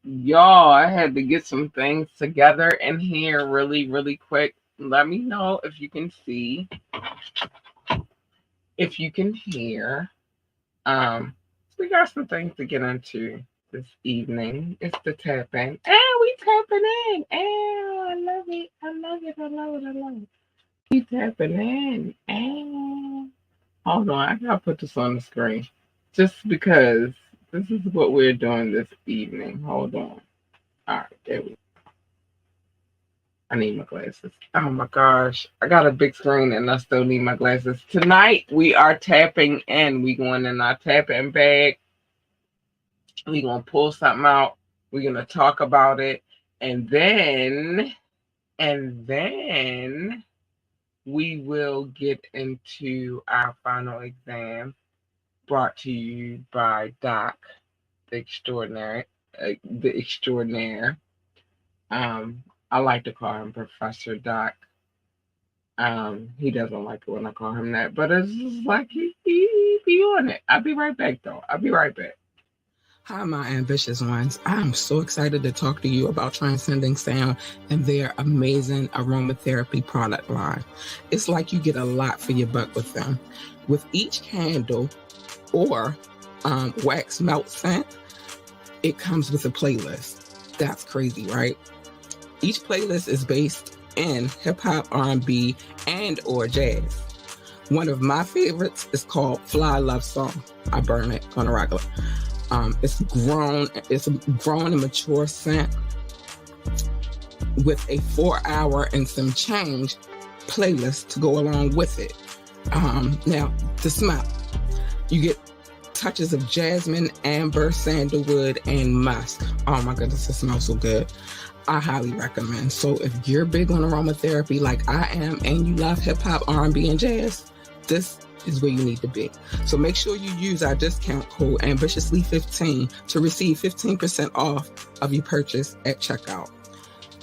Y'all, I had to get some things together in here really, really quick. Let me know if you can see, if you can hear. We got some things to get into this evening. It's the tapping. And we tapping in. Oh, I love it. I love it. I love it. I love it. We tapping in. And hold on, I gotta put this on the screen. Just because this is what we're doing this evening. Hold on. All right, there we go. I need my glasses. Oh my gosh. I got a big screen and I still need my glasses. Tonight we are tapping in. We going in our tapping bag. We gonna pull something out. We're gonna talk about it. And then we will get into our final exam brought to you by Doc, the extraordinary, the extraordinaire. I like to call him Professor Doc. He doesn't like it when I call him that, but it's just like he be on it. I'll be right back though. I'll be right back. Hi, my ambitious ones. I'm so excited to talk to you about Transcending Sound and their amazing aromatherapy product line. It's like you get a lot for your buck with them. With each candle or wax melt scent, it comes with a playlist. That's crazy, right? Each playlist is based in hip hop, R&B, and or jazz. One of my favorites is called Fly Love Song. I burn it on a regular. It's a grown and mature scent with a 4-hour and some change playlist to go along with it. Now, the smell. You get touches of jasmine, amber, sandalwood, and musk. Oh my goodness, it smells so good. I highly recommend. So if you're big on aromatherapy like I am and you love hip hop, R&B, and jazz, this is where you need to be. So make sure you use our discount code ambitiously15 to receive 15% off of your purchase at checkout.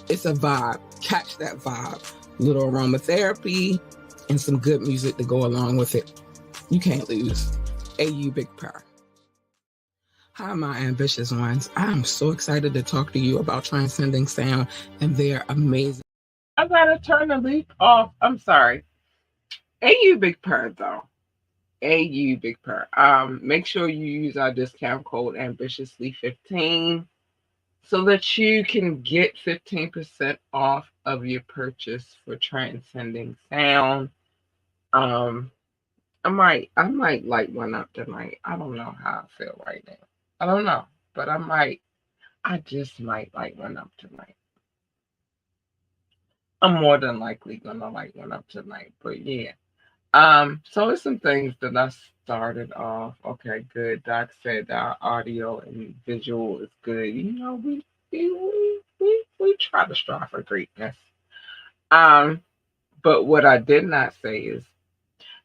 It's a vibe. Catch that vibe. Little aromatherapy and some good music to go along with it. You can't lose. AU Big Purr. Hi, my ambitious ones. I'm so excited to talk to you about Transcending Sound and their amazing. I gotta turn the leaf off. I'm sorry. AU Big Purr though. AU Big Purr. Make sure you use our discount code ambitiously15 so that you can get 15% off of your purchase for Transcending Sound. I might light one up tonight. I don't know how I feel right now. I don't know, but I just might light one up tonight. I'm more than likely gonna light one up tonight, but yeah. So it's some things that I started off. Okay, good. Doc said our audio and visual is good. You know, we try to strive for greatness. But what I did not say is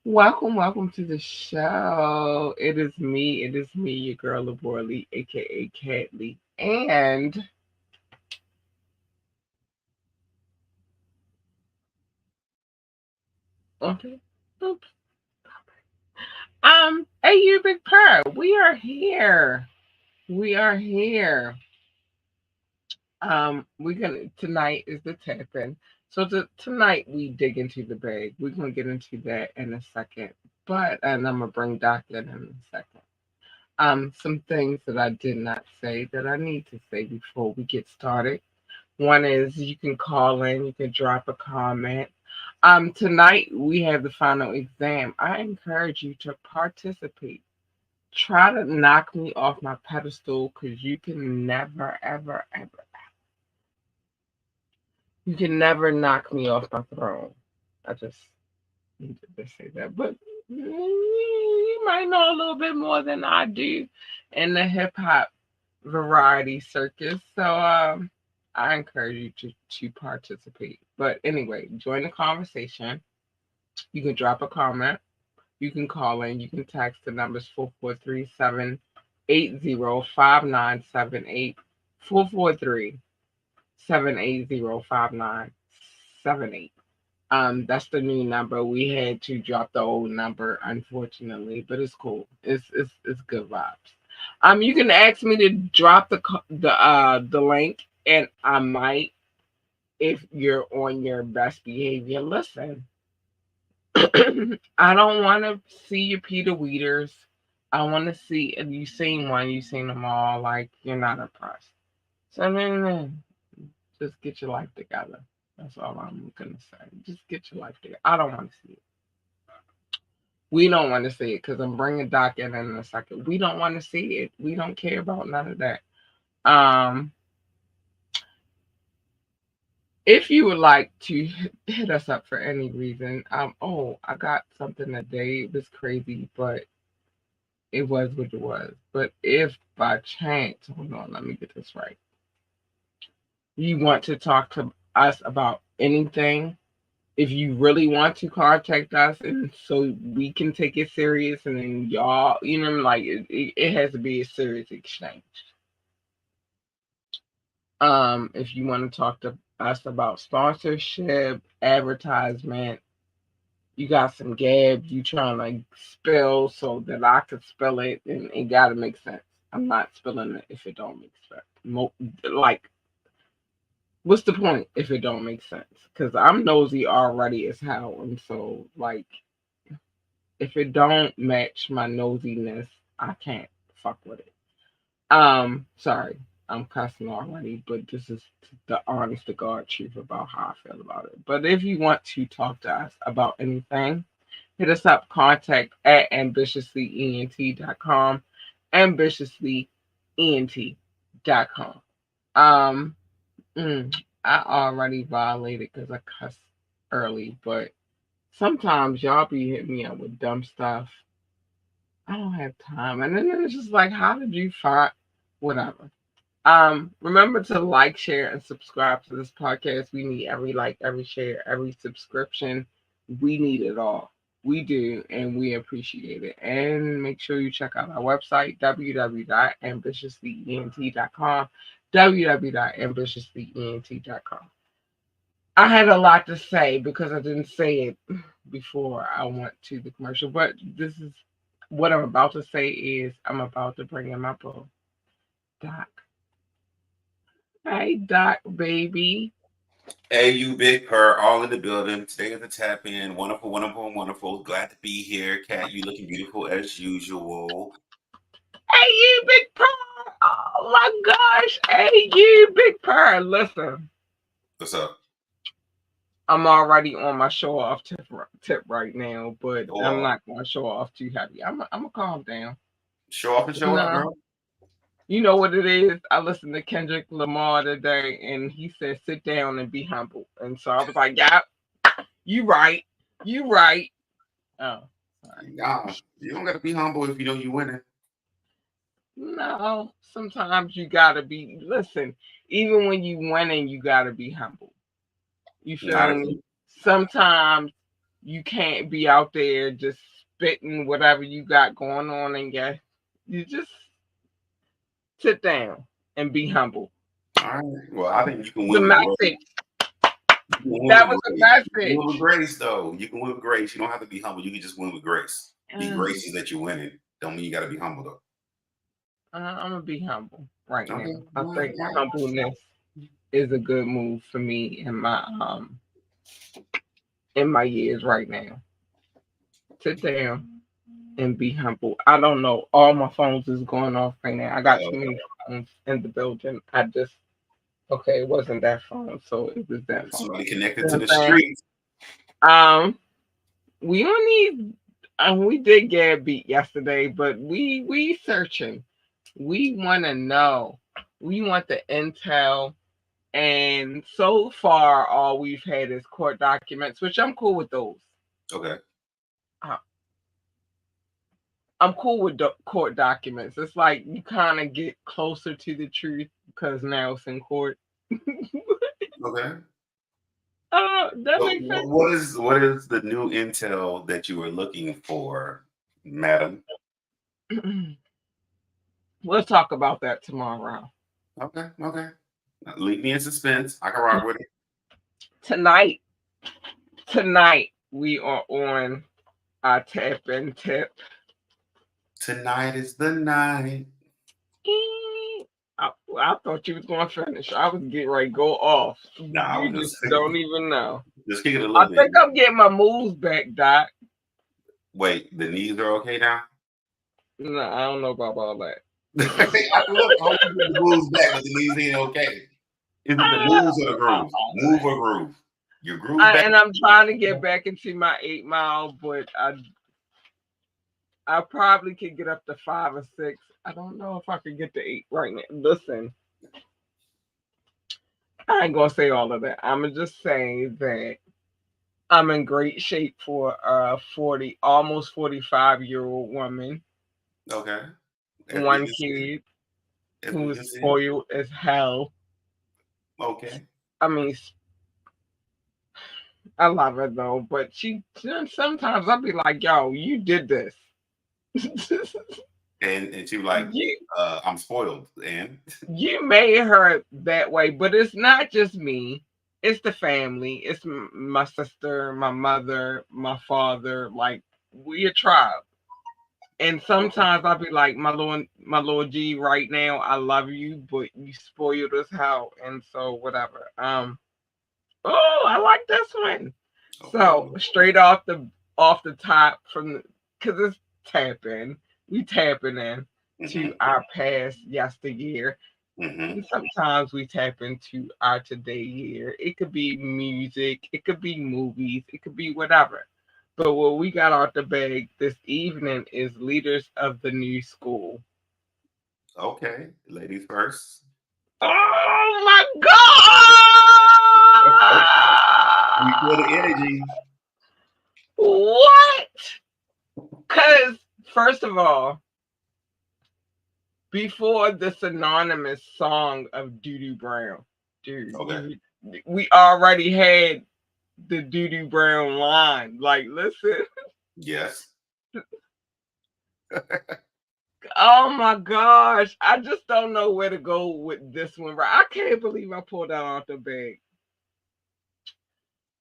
welcome to the show. It is me, your girl Laborly, aka Catley, and Okay. Oops. Hey, you big purr. We are here. We are here. We're gonna tonight is the tapping. So tonight we dig into the bag. We're gonna get into that in a second. But and I'm gonna bring Doc in a second. Some things that I did not say that I need to say before we get started. One is you can call in, you can drop a comment. Tonight we have the final exam. I encourage you to participate. Try to knock me off my pedestal because you can never, ever, ever, you can never knock me off my throne. I just need to say that. But you might know a little bit more than I do in the hip hop variety circus. So I encourage you to participate. But anyway, join the conversation. You can drop a comment. You can call in. You can text the numbers 443-780-5978. 443-780-5978. That's the new number. We had to drop the old number, unfortunately, but it's cool. It's good vibes. You can ask me to drop the link, and I might, if you're on your best behavior. Listen, I don't want to see your Peter Weeders. I want to see if you seen one, you seen them all. Like you're not impressed. So then, just get your life together. That's all I'm gonna say. Just get your life together. I don't want to see it. We don't want to see it because I'm bringing Doc in a second. We don't want to see it. We don't care about none of that. Um, if you would like to hit us up for any reason, oh, I got something today. It was crazy, but it was what it was. But if by chance, hold on, let me get this right. You want to talk to us about anything, if you really want to contact us and so we can take it serious and then y'all, like it has to be a serious exchange. If you want to talk to us about sponsorship, advertisement, you got some gab you trying to spill so that I could spill it, and it gotta make sense. I'm not spilling it if it don't make sense. Like, what's the point if it don't make sense? Because I'm nosy already as hell, and so like if it don't match my nosiness, I can't fuck with it. Sorry, I'm cussing already, but this is the honest to God truth about how I feel about it. But if you want to talk to us about anything, hit us up, contact at ambitiouslyent.com, ambitiouslyent.com. Um, I already violated because I cussed early, but sometimes y'all be hitting me up with dumb stuff. I don't have time. And then it's just like, how did you find whatever? Remember to like, share, and subscribe to this podcast. We need every like, every share, every subscription. We need it all. We do, and we appreciate it. And make sure you check out our website, www.ambitiouslyent.com, www.ambitiouslyent.com. I had a lot to say because I didn't say it before I went to the commercial, but this is what I'm about to say is I'm about to bring in my boo, Doc. Hey, Doc, baby. Hey, you big purr, all in the building. Today is the tap in. Wonderful, wonderful, wonderful. Glad to be here. Kat, you looking beautiful as usual. Hey, you big purr. Oh my gosh. Hey, you big purr. Listen, What's up? I'm already on my show off tip right now, but Show I'm off. not going to show off too heavy. I'm going to calm down. Show off and show out, No. girl. You know what it is? I listened to Kendrick Lamar today, and he said, sit down and be humble. And so I was like, yeah, you right. You right. Oh, sorry. Nah, you don't gotta be humble if you know you winning. No, sometimes you gotta be. Listen, even when you winning, you gotta be humble. You Not feel if me? you. Sometimes you can't be out there just spitting whatever you got going on, and you just sit down and be humble. All right. Well, I think you can The win with words. message. That was a You can win message. with grace, though. You can win with grace. You don't have to be humble. You can just win with grace. Be Uh, gracious that you're winning. Don't mean you got to be humble, though. I'm gonna be humble right Okay. now. I think humbleness is a good move for me in my years right now. Sit down and be humble. I don't know. All my phones is going off right now. I got too many phones in the building. I just okay, it wasn't that phone, so it was that phone. Somebody You connected know to what the I'm saying? streets. We only we did get a beat yesterday, but we searching. We want to know. We want the intel. And so far, all we've had is court documents, which I'm cool with those. Okay. Uh, I'm cool with court documents. It's like you kind of get closer to the truth because now it's in court. Okay. That So makes sense. what is the new intel that you were looking for, madam? We'll talk about that tomorrow. Okay. Okay. Leave me in suspense. I can rock with it. Tonight, tonight we are on our tap and tip. Tonight is the night. I thought you was going to finish. I was getting ready to go off. Nah, I You was just just don't even know. just kick it a I little bit. think I'm getting my moves back, Doc. Wait, the knees are okay now? No, I don't know about all that. Look, I want to get the moves back, but the knees ain't okay. Is it the moves or the grooves? Move or groove? Your groove back? And I'm trying to get back into my 8 mile, but I probably could get up to 5 or 6. I don't know if I could get to 8 right now. Listen, I ain't gonna say all of that. I'm gonna just say that I'm in great shape for a 40, almost 45-year-old woman, Okay. As we one can see. kid As who we is can see. spoiled as hell. Okay. I mean, I love her though, but she sometimes I'll be like, "Yo, you did this." And she was like, you I'm spoiled. And you made her that way, but it's not just me. It's the family. It's my sister, my mother, my father. Like we a tribe. And sometimes I'll be like, my Lord G, right now, I love you, but you spoiled us how, and so whatever. Oh, I like this one. So okay. straight off the top from because it's tapping, we tapping in to Mm-hmm. our past yesteryear. Mm-hmm. And sometimes we tap into our today year. It could be music, it could be movies, it could be whatever. But what we got out the bag this evening is leaders of the new school. Okay. Ladies first. Oh my We feel the God! energy. What? Because, first of all, before this anonymous song of Doodoo Brown, Okay. we already had the Doodoo Brown line. Like, listen. Yes. Oh my gosh. I just don't know where to go with this one. Right? I can't believe I pulled that out the bag.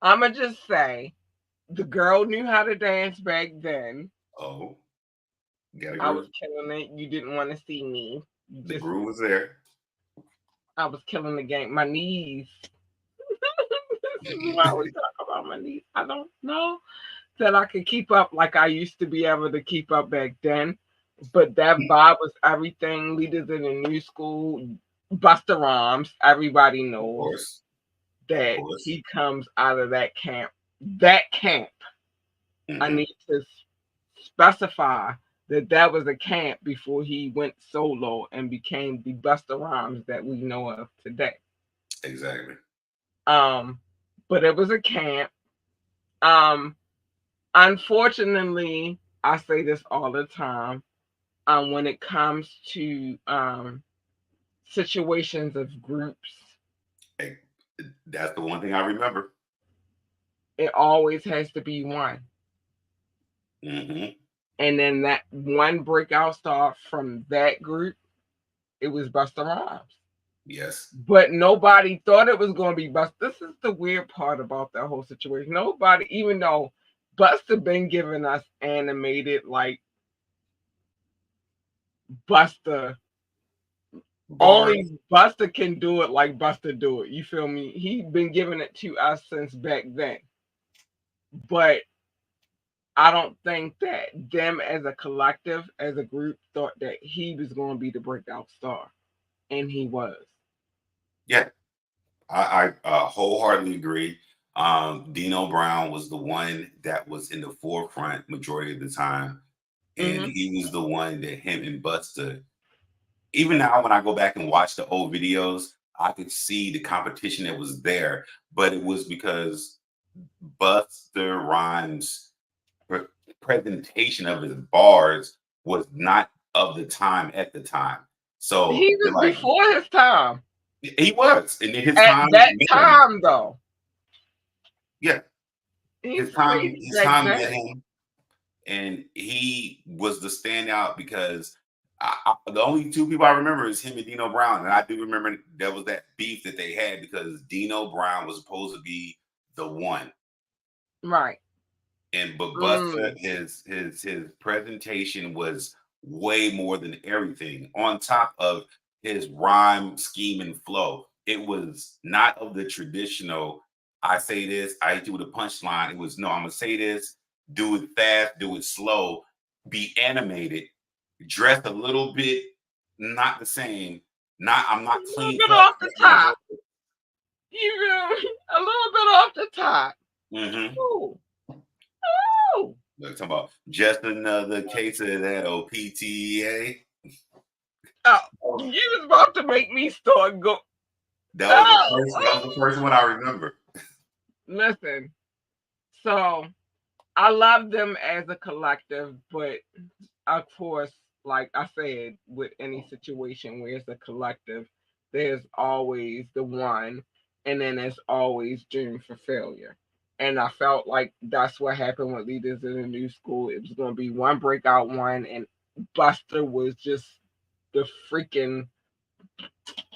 I'ma just say the girl knew how to dance back then. Oh, got a I was groove. killing it. You didn't want to see me. The groove was there. I was killing the game. My knees. This is why we talk about my knees. I don't know that I could keep up like I used to be able to keep up back then. But that vibe was everything. Leaders in the new school, Buster Rhymes. Everybody Of knows course. Of that course. he comes out of that camp. That camp. I Mm-hmm. need to specify that was a camp before he went solo and became the Buster Rhymes that we know of today. Exactly. Um, but it was a camp. Um, Unfortunately, I say this all the time. When it comes to situations of groups, Hey, that's the one thing I remember. it always has to be one. Mm-hmm. And then that one breakout star from that group, it was Busta Rhymes. Yes. but nobody thought it was going to be Buster. This is the weird part about that whole situation. Nobody, even though Buster been giving us animated like Buster, only Bars. Buster can do it like Buster do it. You feel me? He been giving it to us since back then, but I don't think that them as a collective, as a group, thought that he was going to be the breakout star, and he was. Yeah, I wholeheartedly agree. Dino Brown was the one that was in the forefront majority of the time, and Hmm. he was the one that him and Busta. Even now, when I go back and watch the old videos, I could see the competition that was there, but it was because Buster Rhymes' pre- presentation of his bars was not of the time at the time. So He they're was like, before his time. he was, and then his At time that met him. time, though, Yeah, he's his time, crazy his back time met then. him, and he was the standout because the only two people I remember is him and Dino Brown, and I do remember there was that beef that they had because Dino Brown was supposed to be the one, Right. and but Buster, Mm. his presentation was way more than everything. On top of his rhyme scheme and flow, it was not of the traditional. I say this, I hit you with a punchline. It was no, I'm gonna say this, do it fast, do it slow, be animated, dress a little bit, not the same. Not I'm A not little clean bit cut. off the That's my top. voice. You feel me? A little bit off the top. Mm-hmm. Ooh. Ooh. Like talking about just another case of that OPTA. Oh, you was about to make me start go. That was the Oh, first. That was the first one I remember. listen. So I love them as a collective, but of course, like I said, with any situation where it's a collective, there's always the one, and then there's always doomed for failure. And I felt like that's what happened with Leaders in the New School. It was going to be one breakout one, and Buster was just the freaking.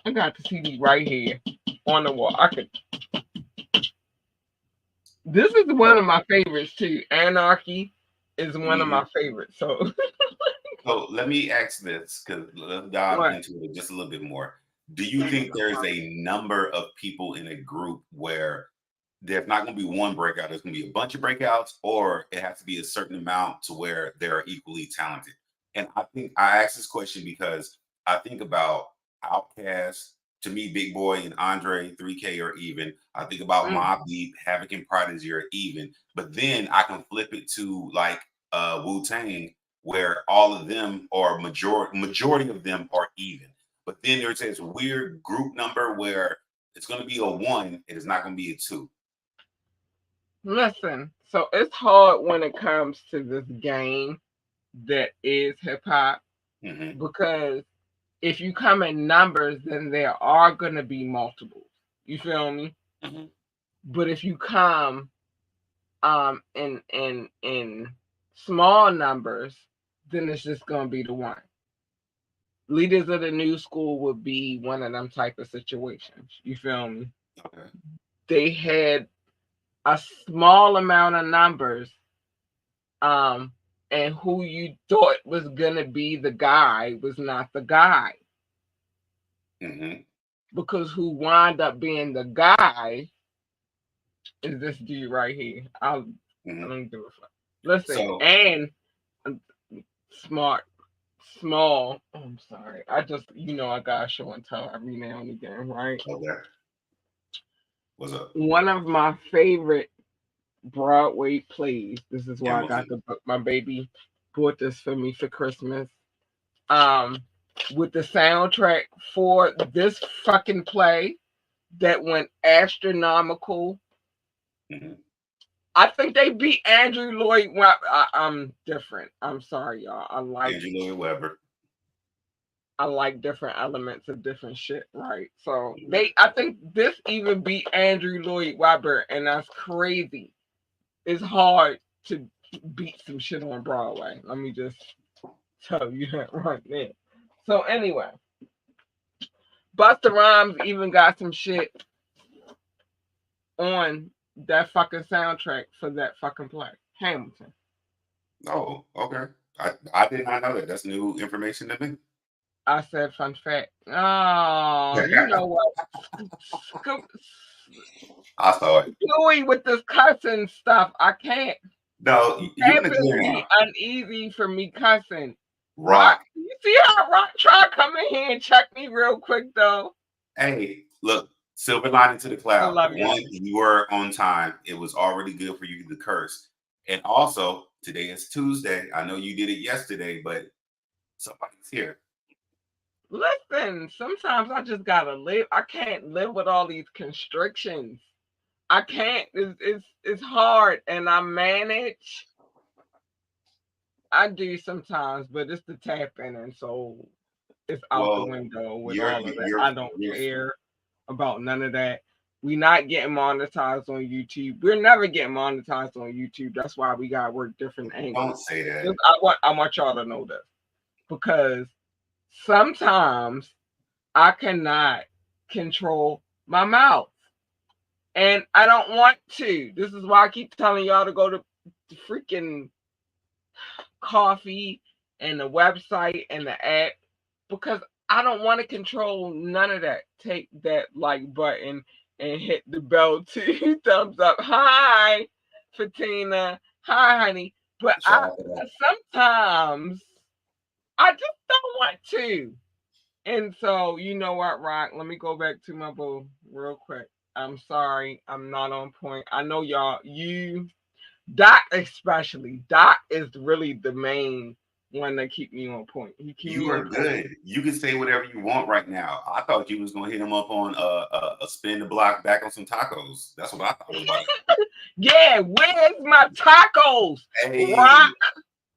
I got the CD right here on the wall. I could. This is one So, of my favorites too. Anarchy is one of my mhm. favorites. So So let me ask this because let's dive what? into it just a little bit more. Do you think there's a number of people in a group where there's not going to be one breakout. There's going to be a bunch of breakouts, or it has to be a certain amount to where they're equally talented. And I think I ask this question because I think about Outkast, to me, Big Boy and Andre 3K are even. I think about Mm, Mobb Deep, Havoc and Prodigy are even. But then I can flip it to like Wu Tang, where all of them or majority of them are even. But then there's this weird group number where it's going to be a one, it is not going to be a two. listen, so it's hard when it comes to this game that is hip hop Hmm. because if you come in numbers, then there are gonna be multiples. You feel me? Hmm. But if you come in small numbers, then it's just gonna be the one. Leaders of the New School would be one of them type of situations. You feel me? Okay. They had a small amount of numbers, um, and who you thought was gonna be the guy was not the guy Hmm. because who wound up being the guy is this dude right here. I Hmm. don't give a fuck. Listen, So and um, smart, small. Oh, I'm sorry. I just I gotta show and tell every now and again, right? okay, what's up, One of my favorite Broadway plays. This is why I got Hamilton? the book. My baby bought this for me for Christmas. Um, with the soundtrack for this fucking play that went astronomical. Hmm. I think they beat Andrew Lloyd Webber. I'm different. I'm sorry, y'all. Andrew Lloyd Webber. I like different elements of different shit, right? So Mhm. I think this even beat Andrew Lloyd Webber, and that's crazy. It's hard to beat some shit on Broadway. Let me just tell you that right now. So anyway, Busta Rhymes even got some shit on that fucking soundtrack for that fucking play, Hamilton. Oh, okay. I did not know that. That's new information to me. I said, fun fact. Oh, you know what? I saw it. Louis with this cussing stuff. I can't. No, you in the Happens jam. be uneasy for me cussing. Rock. You see how Rock try to come in here and check me real quick though? Hey, look, silver lining to the I cloud. love you. One, you were on time. It was already good for you to curse. And also, today is Tuesday. I know you did it yesterday, but somebody's here. Listen, sometimes I just gotta live. I can't live with all these constrictions. I can't. It's hard, and I manage. I do sometimes, but it's the tapping, and so it's out the Well, window with you're all of that. you're I don't you're care about none of that. We not getting monetized on YouTube. We're never getting monetized on YouTube. That's why we gotta work different don't angles. say that. I want y'all to know this because sometimes I cannot control my mouth. And I don't want to. This is why I keep telling y'all to go to the freaking coffee and the website and the app because I don't want to control none of that. Take that like button and hit the bell too. Thumbs up. Hi, Fatina. Hi, honey. But Shout out to that. sometimes I just don't want to. And so, you know what, Rock? Let me go back to my boo real quick. I'm sorry, I'm not on point. I know y'all, Doc especially. Doc is really the main one that keep me on point. He keep You me are on point. good. You can say whatever you want right now. I thought you was gonna hit him up on a spin the block back on some tacos. That's what I thought was about to happen. Yeah, where's my tacos? Hey, Rock.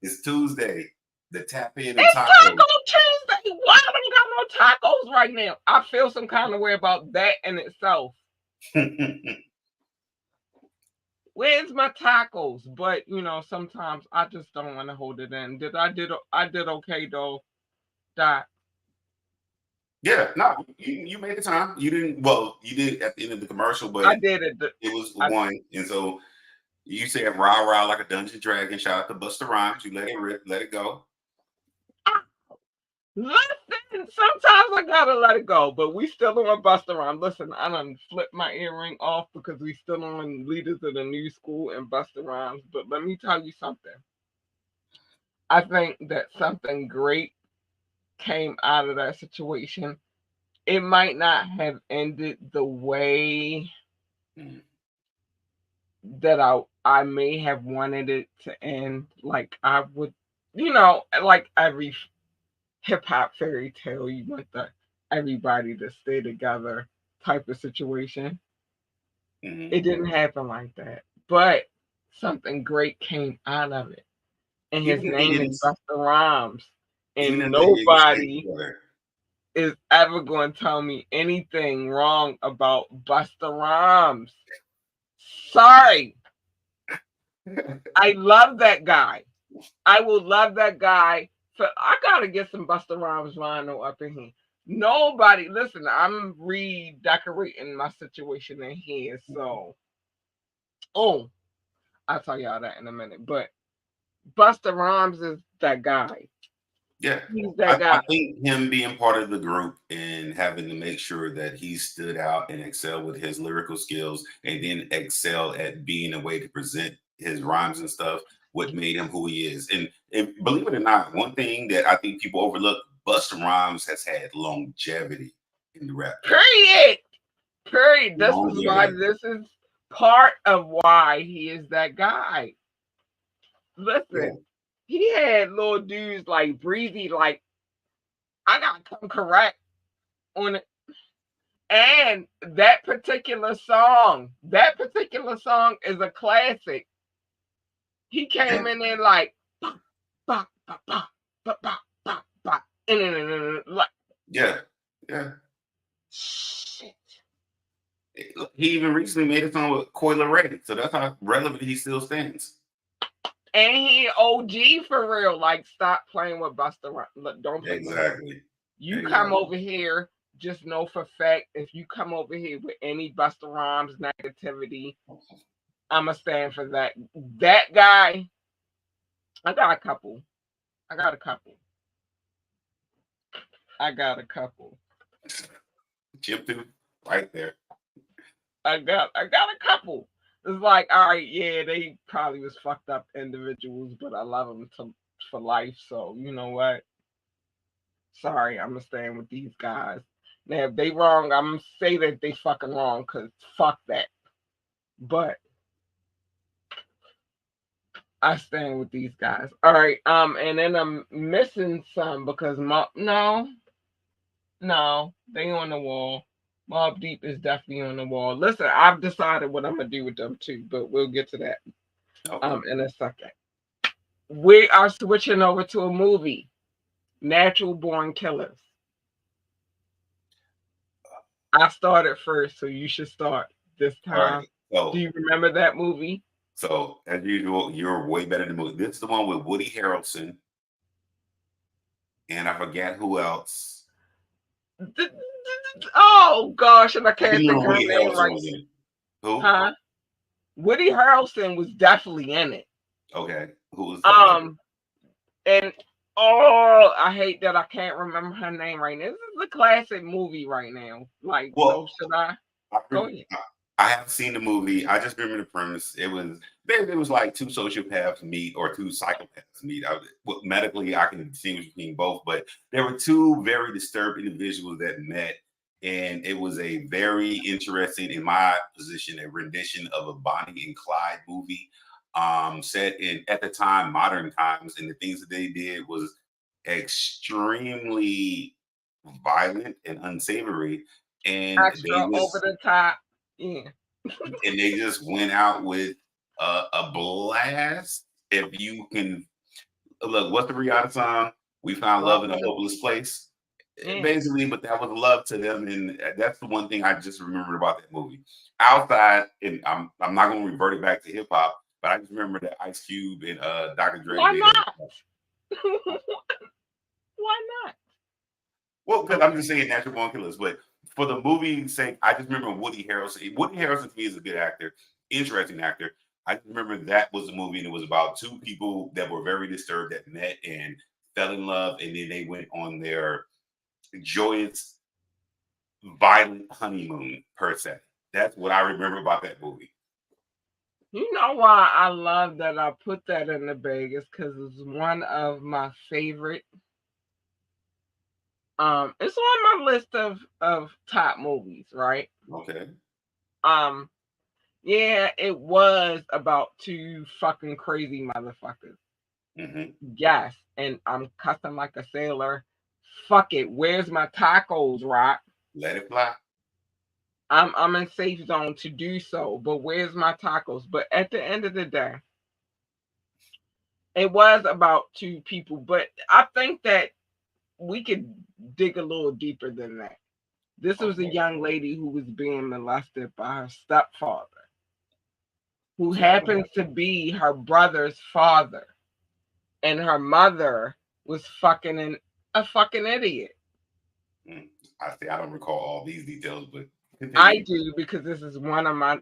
it's Tuesday. The tap in and It's tacos. Taco Tuesday. Why I don't got no tacos right now? I feel some kind of way about that in itself. Where's my tacos? But you know, sometimes I just don't want to hold it in. I did okay though. Doc. Yeah, no, you made the time. You didn't. Well, you did at the end of the commercial, but I did it. it was I, one, and so you said "rah rah" like a dungeon dragon. Shout out to Busta Rhymes. You let it rip, let it go. Listen, sometimes I gotta let it go, but we still on Busta Rhymes. Listen, I done flipped my earring off because we still on Leaders of the New School and Busta Rhymes. But let me tell you something. I think that something great came out of that situation. It might not have ended the way Mm. that I may have wanted it to end. Like I would, you know, like every hip hop fairy tale, you want everybody to stay together type of situation. It Mm-hmm. didn't happen like that, but something great came out of it, and his Even if they name is didn't, Busta Rhymes, even and if they didn't stay nobody together. is ever going to tell me anything wrong about Busta Rhymes. Sorry, I love that guy. I will love that guy. So I gotta get some Busta Rhymes vinyl up in here. Nobody, listen. I'm redecorating my situation in here. So, oh, I'll tell y'all that in a minute. But Busta Rhymes is that guy. Yeah. He's that I guy. think him being part of the group and having to make sure that he stood out and excel with his lyrical skills and then excel at being a way to present his rhymes and stuff, what made him who he is. And believe it or not, one thing that I think people overlook, Busta Rhymes has had longevity in the rap game. Period. Period. This is why. Longevity. This is part of why he is that guy. Yeah. Listen, he had little dudes like Breezy. Like I gotta come correct on it. And that particular song is a classic. He Yeah. came in there like, bah, bah, bah, bah, bah, bah, bah, bah, like, Yeah. Yeah. shit. He even recently made a song with Coil Ray. So that's how relevant he still stands. And he OG for real. Like, stop playing with Busta. Don't play with him. Exactly. You come Exactly. over here. just know for a fact if you come over here with any Busta Rhymes negativity, I'ma stand for that. That guy, I got a couple. I got a couple. I got a couple. Chip tooth right there. I got a couple. It's like, all right, yeah, they probably was fucked up individuals, but I love them for life. So you know what? Sorry, I'm gonna stand with these guys. Now, if they wrong, I'm gonna say that they fucking wrong, cause fuck that. But I stand with these guys. All right, and then I'm missing some because no, they on the wall. Mob Deep is definitely on the wall. Listen, I've decided what I'm gonna do with them too, but we'll get to that Okay. in a second. We are switching over to a movie, Natural Born Killers. I started first, so you should start this All right. time. Do So you remember that movie? as usual, you're way better than movie. This is the one with Woody Harrelson, and I forget who else. Oh gosh, and I I can't think think of her Woody name Harrelson right. was in it. Who? Huh? Woody Harrelson was definitely in it. Okay. Who was the other? Um, and oh, I hate that I can't remember her name right now. This is a classic movie right now. Like, so Well, should I I, go ahead? I haven't seen the movie. I just remember the premise. It was like two sociopaths meet or two psychopaths meet. Medically, I can distinguish between both, but there were two very disturbed individuals that met, and it was a very interesting, in my position, a rendition of a Bonnie and Clyde movie, set in at the time modern times, and the things that they did was extremely violent and unsavory, and Extra over the top. Yeah. they just went out with a blast. If you can look, what's the Rihanna song? We found love in a hopeless place. Yeah. Basically, but that was love to them, and that's the one thing I just remembered about that movie. Outside, and I'm not going to revert it back to hip hop, but I just remember that Ice Cube and Dr. Dre Why made it. not? Why not? Well, because I'm Okay. just saying Natural Born Killers, but for the movie's sake, I just remember Woody Harrelson. Woody Harrelson to me is a good actor, interesting actor. I just remember that was a movie, and it was about two people that were very disturbed that met and fell in love, and then they went on their joyous, violent honeymoon per se. That's what I remember about that movie. You know why I love that I put that in the bag is because it's one of my favorite. It's on my list of top movies, right? Okay. Um, yeah, it was about two fucking crazy motherfuckers. Hmm. Yes, and I'm cussing like a sailor. Fuck it. Where's my tacos, Rock? Let it fly. I'm in safe zone to do so, but where's my tacos? But at the end of the day, it was about two people. But I think that we could dig a little deeper than that. This was a Okay. young lady who was being molested by her stepfather, who See, I don't happens to be her brother's father, and her mother was a fucking idiot. I say I don't recall all these details, but I continue. do because this is one of my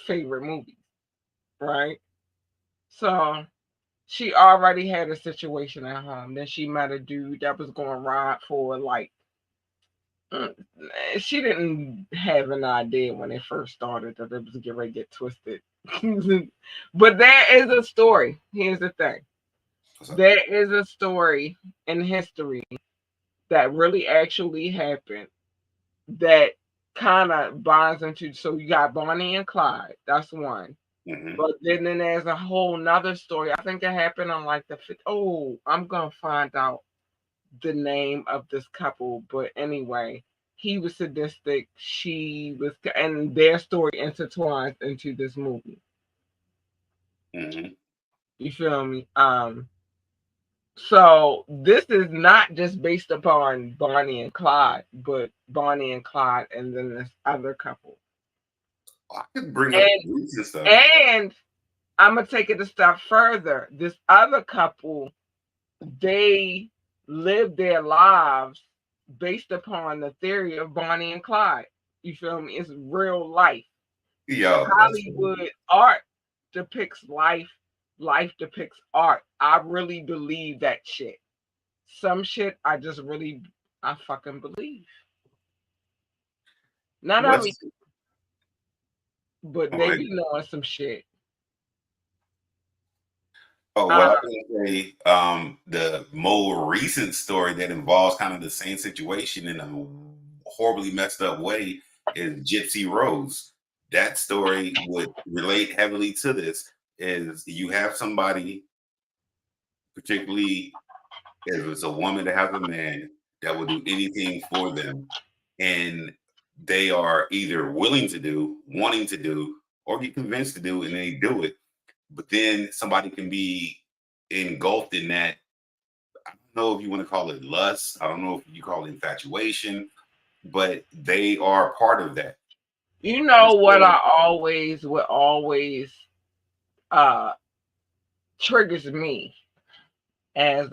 favorite movies, right? So she already had a situation at home. Then she met a dude that was going to ride for like, mm, she didn't have an idea when it first started that it was getting ready to get twisted. But there is a story. Here's the thing, What's up? there is a story in history that really actually happened that kind of bonds into. So you got Bonnie and Clyde. That's one. Hmm. But then there's a whole nother story. I think it happened on like the fifth. Oh, I'm gonna find out the name of this couple. But anyway, he was sadistic. She was, and their story intertwines into this movie. Hmm. You feel me? So this is not just based upon Bonnie and Clyde, but Bonnie and Clyde, and then this other couple. I could bring up And recent stuff. and I'm gonna take it a step further. This other couple, they lived their lives based upon the theory of Bonnie and Clyde. You feel me? It's real life. Yo, that's Hollywood art depicts life. Life depicts art. I really believe that shit. Some shit I fucking believe. Not every, what's but they okay. be knowing some shit. Oh, what I Uh, was gonna say, the more recent story that involves kind of the same situation in a horribly messed up way is Gypsy Rose. That story would relate heavily to this. Is you have somebody, particularly if it's a woman that has a man that will do anything for them, and they are either willing to do, wanting to do, or get convinced to do, and they do it. But then somebody can be engulfed in that. I don't know if you want to call it lust. I don't know if you call it infatuation, but they are part of that. you And know what so, I always what always uh triggers me as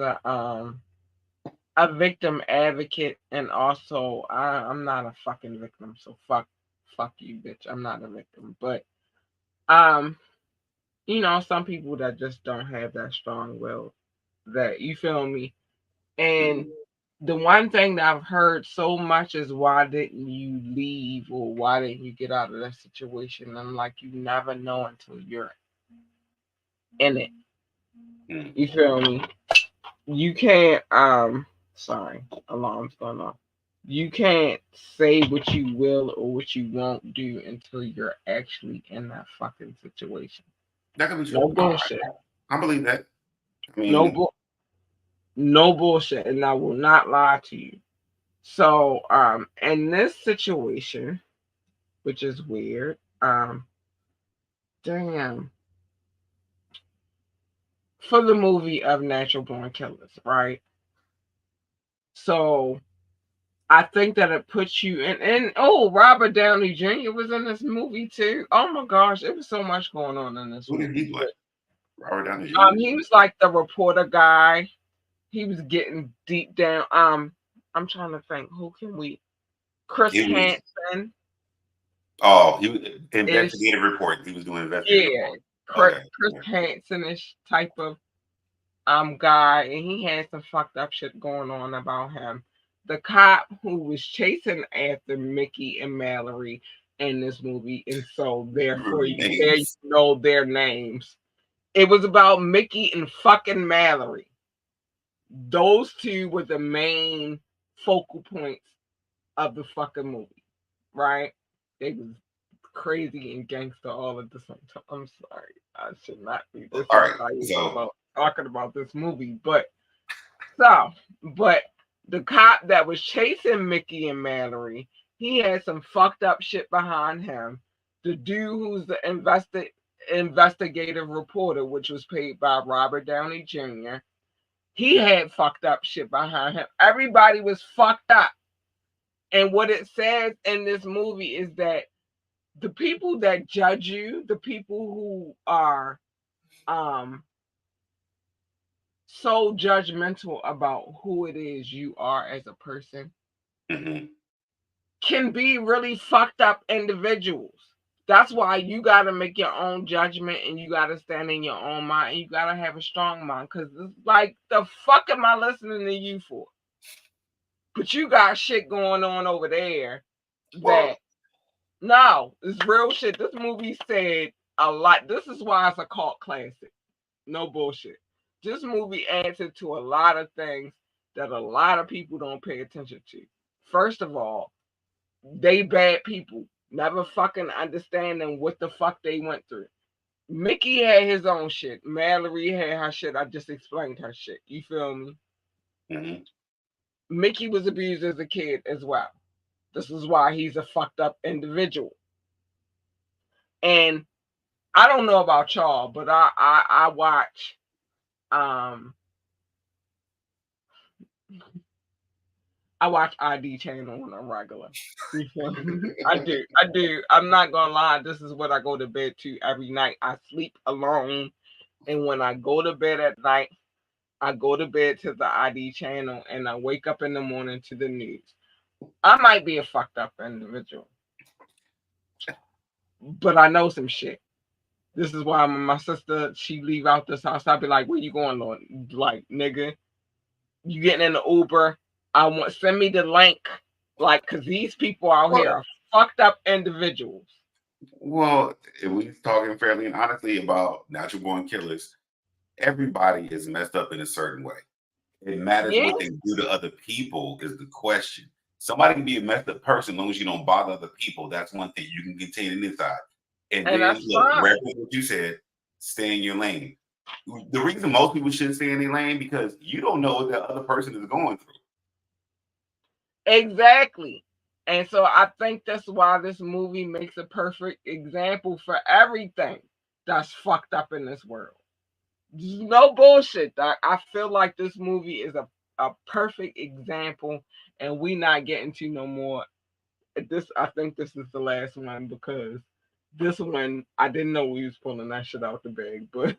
a victim advocate, and also I'm not a fucking victim, so fuck you, bitch. I'm not a victim. But um, some people that just don't have that strong will, that you feel me? And mhm. the one thing that I've heard so much is, why didn't you leave, or why didn't you get out of that situation? And I'm like, you never know until you're in it. Mhm. You feel me? You can't sorry, alarm's going off. You can't say what you will or what you won't do until you're actually in that fucking situation. That could be No true. bullshit. I believe that. I No mean, bu- no bullshit, and I will not lie to you. So in this situation, which is weird, damn, for the movie of Natural Born Killers, right? So I think that it puts you in. And oh, Robert Downey Jr. was in this movie too. Oh my gosh, it was so much going on in this who did he movie. play? But Robert Downey Jr. he was like the reporter guy. He was getting deep down. I'm trying to think. Who can we? Chris He was. Hansen Oh, he was is, investigative report. He was doing investigative yeah. report. Chris, Okay. Chris Okay. Hansen ish type of guy, and he had some fucked up shit going on about him. The cop who was chasing after Mickey and Mallory in this movie, and so Remember therefore you names. know their names. It was about Mickey and fucking Mallory. Those two were the main focal points of the fucking movie, right? They was crazy and gangster all at the same time. I'm sorry, I should not be this All right. excited So about talking about this movie, so, but the cop that was chasing Mickey and Mallory, he had some fucked up shit behind him. The dude who's the investigative reporter, which was paid by Robert Downey Jr., he had fucked up shit behind him. Everybody was fucked up. And what it says in this movie is that the people that judge you, the people who are um so judgmental about who it is you are as a person, mhm, can be really fucked up individuals. That's why you got to make your own judgment, and you got to stand in your own mind, and you got to have a strong mind, because it's like, the fuck am I listening to you for? But you got shit going on over there well, that, no, it's real shit. This movie said a lot. This is why it's a cult classic. No bullshit. This movie answered to a lot of things that a lot of people don't pay attention to. First of all, they bad people, never fucking understanding what the fuck they went through. Mickey had his own shit. Mallory had her shit. I just explained her shit. You feel me? mhm, Mickey was abused as a kid as well. This is why he's a fucked up individual. And I don't know about y'all, but I watch um I watch ID channel on a regular. You feel me? I do. I do. I'm not gonna lie. This is what I go to bed to every night. I sleep alone, and when I go to bed at night, I go to bed to the ID channel, and I wake up in the morning to the news. I might be a fucked up individual, but I know some shit. This is why when my sister, she leave out this house, I'll be like, "Where you going, Lord?" Like, nigga, you getting in the Uber? I want send me the link, like, cause these people out here Well, are fucked up individuals. well, if we talking fairly and honestly about natural born killers, everybody is messed up in a certain way. It matters Yeah, what they do to other people is the question. Somebody can be a messed up person as long as you don't bother other people. That's one thing you can contain it inside. And and then that's look, fine. reference what you said, stay in your lane. The reason most people should stay in their lane because you don't know what that other person is going through. Exactly. And so I think that's why this movie makes a perfect example for everything that's fucked up in this world. No bullshit. I feel like this movie is a perfect example, and we not getting to no more. This I think this is the last one because this one I didn't know we was pulling that shit out the bag, but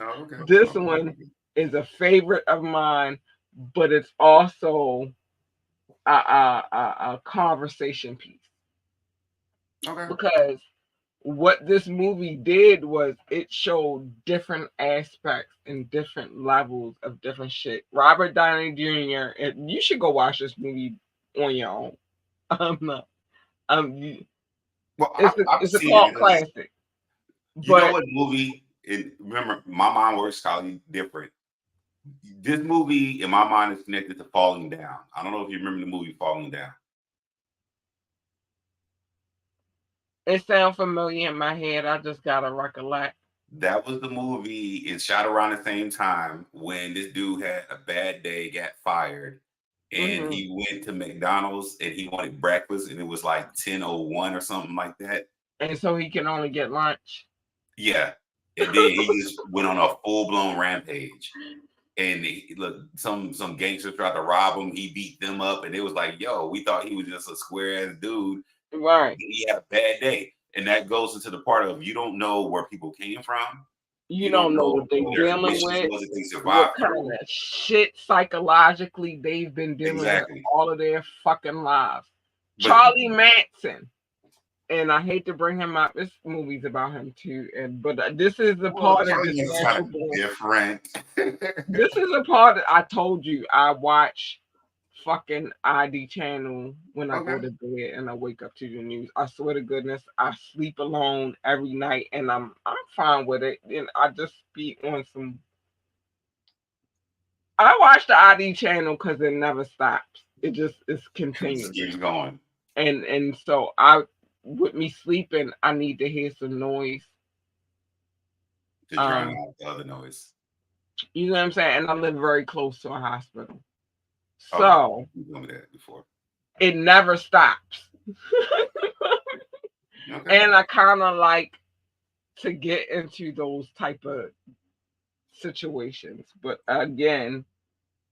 Oh, okay. this Okay. one is a favorite of mine, but it's also a conversation piece Okay. because what this movie did was it showed different aspects and different levels of different shit. Robert Downey Jr. and you should go watch this movie on your own. I'm not. Well, I've It's a seen it cult because classic, you know but what movie? Remember, my mind works slightly different. This movie, in my mind, is connected to Falling Down. I don't know if you remember the movie Falling Down. it sounds familiar in my head. I just gotta recollect. That was the movie. It shot around the same time when this dude had a bad day, got fired, and Hmm. he went to McDonald's and he wanted breakfast, and it was like 10:01 or something like that. And so he can only get lunch. Yeah, and then he just went on a full blown rampage. And look, some gangsters tried to rob him. He beat them up, and it was like, "Yo, we thought he was just a square ass dude. Right. He had a bad day." And that goes into the part of you don't know where people came from. You You don't don't know know what they what their dealing conditions with, was that they what survived kind through. of shit psychologically they've been dealing with Exactly. all of their fucking lives. But Charlie Manson, and I hate to bring him up. This movie's about him too, and but this is the well, part of Charlie this Manson's kind natural of born. different. This is a part that I told you I watch fucking ID channel when I go Okay. to bed and I wake up to the news. I swear to goodness, I sleep alone every night and I'm fine with it. And I just be on some. I watch the ID channel because it never stops. It just is It just continuous. keeps going And so I with me sleeping, I need to hear some noise. to drown Um, out the other noise. you know what I'm saying? And I live very close to a hospital. Okay. So You told me that before. it never stops. Okay. And I kind of like to get into those type of situations, but again,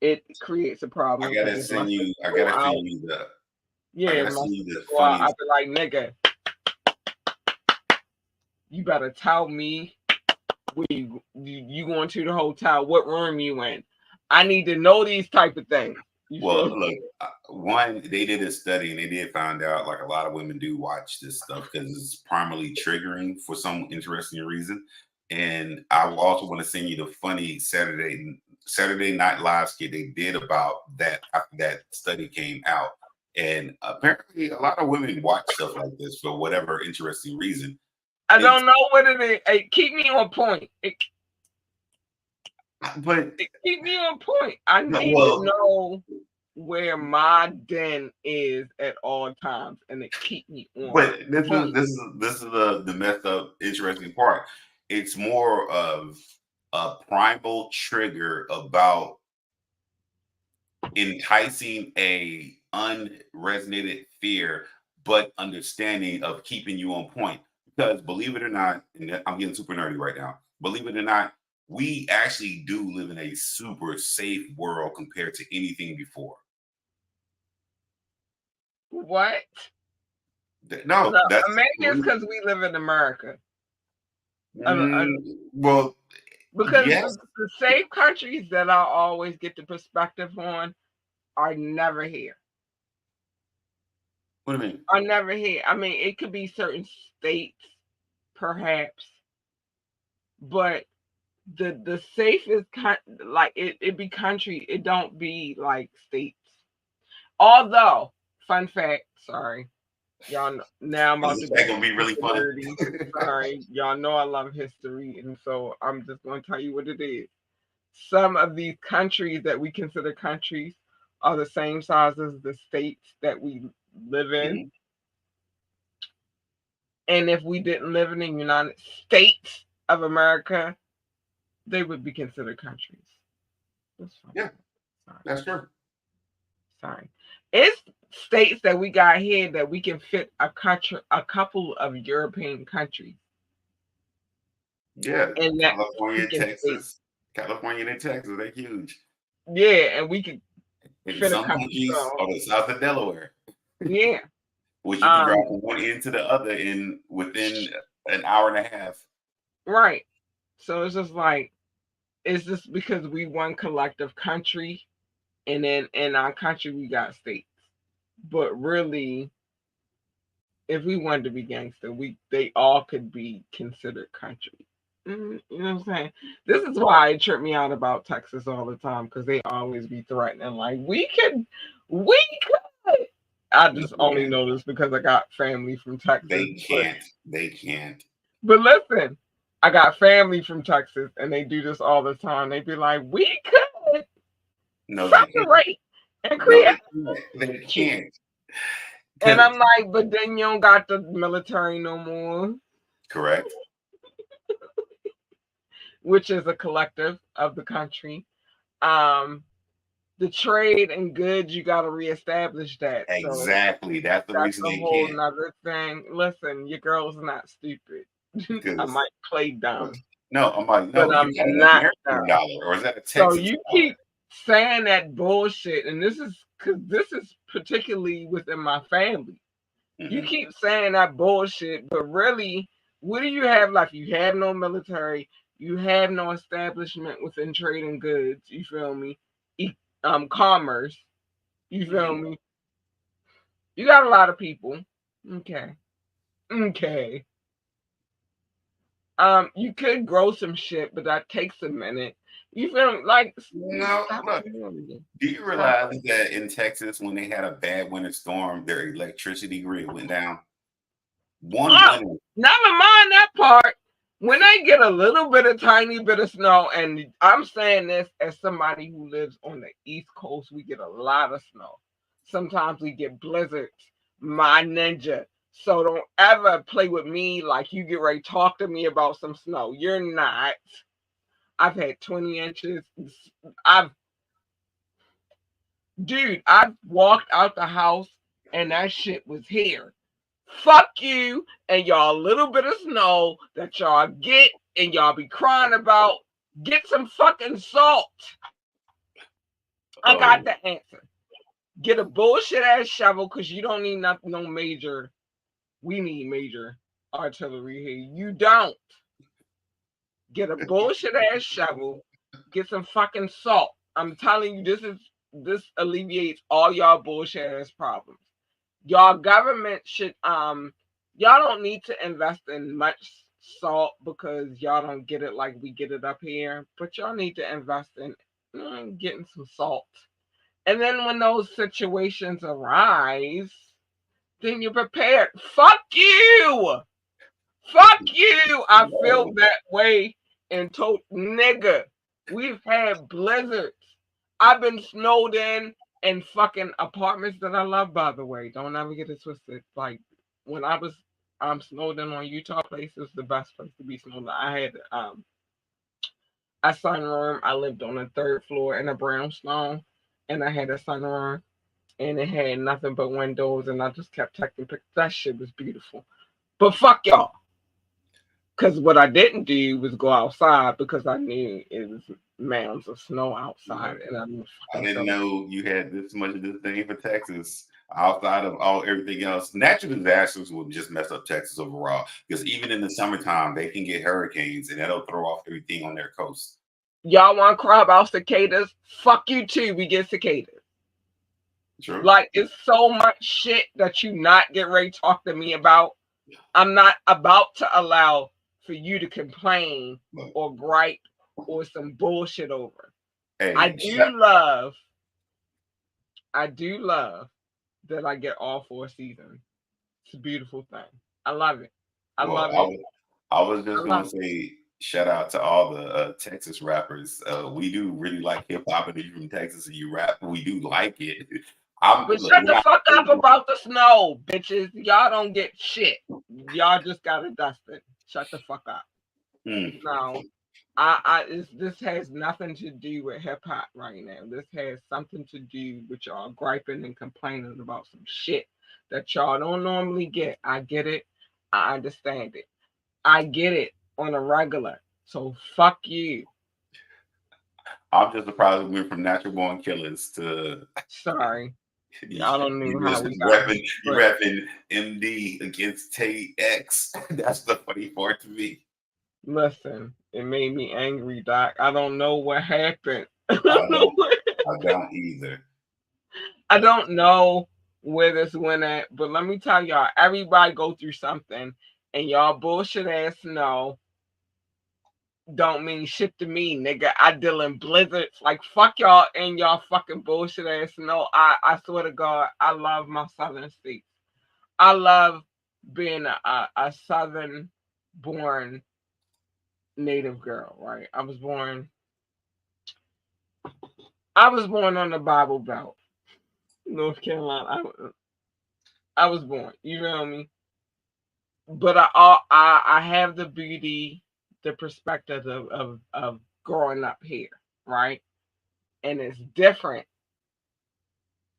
it creates a problem because if my sister I go gotta out, send you the I yeah, gotta my send you sister the go out, I'd funniest. be like, nigga, you better tell me where you going to the hotel, what room you in. I need to know these type of things. You Well, feel look, me? one, they did a study and they did find out like a lot of women do watch this stuff because it's primarily triggering for some interesting reason. And I will also want to send you the funny Saturday Night Live skit they did about that after that study came out. And apparently, a lot of women watch stuff like this for whatever interesting reason. I It's don't know what it is. Hey, keep me on point. but Keep me on point. I no, need to well, know where my den is at all times, and it keep me on but this is point. the messed up interesting part. It's more of a primal trigger about enticing a unresonated fear, but understanding of keeping you on point. Because believe it or not, and I'm getting super nerdy right now. Believe it or not, we actually do live in a super safe world compared to anything before. What? No, No, maybe it's because we live in America. mm, well. Because Yes. the safe countries that I always get the perspective on are never here. What do you mean? Are never here. I mean, it could be certain states, perhaps, but the safest like it be country. It don't be like states. Although, fun fact, sorry, y'all know, now I'm about to Is that get gonna be really super fun? nerdy. Sorry, y'all know I love history, and so I'm just going to tell you what it is. Some of these countries that we consider countries are the same size as the states that we live in. Mhm. And if we didn't live in the United States of America, they would be considered countries. That's fine. Yeah, Sorry. that's true. Sorry. It's states that we got here that we can fit a couple of European countries Yeah, in that California and freaking state. Texas. California and Texas, they're huge. Yeah, and we could And fit a some couple. countries So are the south of Delaware, yeah. which you can drive Um, from one end to the other in within an hour and a half. right. So it's just like it's just because we one collective country, and then in our country we got states. But really, if we wanted to be gangster, they all could be considered country. You know what I'm saying? This is why it tripped me out about Texas all the time because they always be threatening like we could. I They just only can't. know this because I got family from Texas, They can't. They can't. but listen, I got family from Texas and they do this all the time. They be like, we could No, they can't. separate and No, create they can't. They shit. can't. And Because I'm like, but then you don't got the military no more, correct. which is a collective of the country. Um, the trade and goods, you got to reestablish that. So Exactly. That's the that's reason a they whole can't. nother thing. Listen, your girl's not stupid. I Because might play dumb, no, I'm like, but no, you I'm got an not American dumb. dollar, or is that a So Texas you dollar? keep saying that bullshit, and this is because this is particularly within my family. You Hmm. keep saying that bullshit, but really, what do you have left? You have no military. You have no establishment within trading goods. You feel me? Commerce. You feel Hmm. me? You got a lot of people. Okay. Okay. You could grow some shit, but that takes a minute. You feel me? Like No, stop look. playing. Do you Stop. realize that in Texas, when they had a bad winter storm, their electricity grid went down? One Oh, winter. never mind that part. When I get a little bit of tiny bit of snow, and I'm saying this as somebody who lives on the East Coast, we get a lot of snow. Sometimes we get blizzards. My ninja. So don't ever play with me like you get ready to talk to me about some snow. You're not. I've had 20 inches. I've I've walked out the house and that shit was here. Fuck you and y'all little bit of snow that y'all get and y'all be crying about. Get some fucking salt. I got Oh, the answer. Get a bullshit ass shovel because you don't need nothing, no major. We need major artillery here. You don't. Get a bullshit ass shovel. Get some fucking salt. I'm telling you, this alleviates all y'all bullshit ass problems. Y'all government should y'all don't need to invest in much salt because y'all don't get it like we get it up here, but y'all need to invest in getting some salt. And then when those situations arise, then you're prepared. Fuck you! Fuck you! I feel no. that way and told nigga. We've had blizzards. I've been snowed in fucking apartments that I love, by the way. Don't ever get it twisted. Like when I was snowed in on Utah place, it was the best place to be snowed in. I had a sunroom. I lived on the third floor in a brownstone and I had a sunroom and it had nothing but windows and I just kept taking pictures. That shit was beautiful. But fuck y'all. Because what I didn't do was go outside because I knew it was mounds of snow outside Look, and I didn't I fucking didn't go. know you had this much of this thing for Texas. outside of all everything else, natural disasters will just mess up Texas overall. Because even in the summertime, they can get hurricanes, and that'll throw off everything on their coast. Y'all want to cry about cicadas? Fuck you too. We get cicadas. True. Like, it's so much shit that you not get ready to talk to me about. I'm not about to allow for you to complain or gripe or some bullshit over. Hey, I do love that I get all 4 seasons. It's a beautiful thing. I love it. I well, love it. I was just I gonna love it. say shout out to all the Texas rappers. We do really like hip hop, and if you're from Texas and you rap, we do like it. I'm But look, shut we're the not. fuck up about the snow, bitches. Y'all don't get shit. Y'all just got to dust it. Shut the fuck up. Mm. No, this has nothing to do with hip hop right now. This has something to do with y'all griping and complaining about some shit that y'all don't normally get. I get it. I understand it. I get it on a regular. So fuck you. I'm just surprised we went from natural born killers to Sorry. you, I don't know you how just we got here. repping you But repping MD against Tay X. That's the funny part to me. listen, it made me angry, Doc. I don't know what happened. I don't I don't either. I don't know where this went at, but let me tell y'all, everybody go through something, and y'all bullshit ass know don't mean shit to me, nigga. I deal in blizzards. Like fuck y'all and y'all fucking bullshit ass know. I swear to God, I love my southern states. I love being a southern born native girl, right? I was born on the Bible Belt, North Carolina. I was born. You feel me? But I have the beauty, the perspective of growing up here, right? And it's different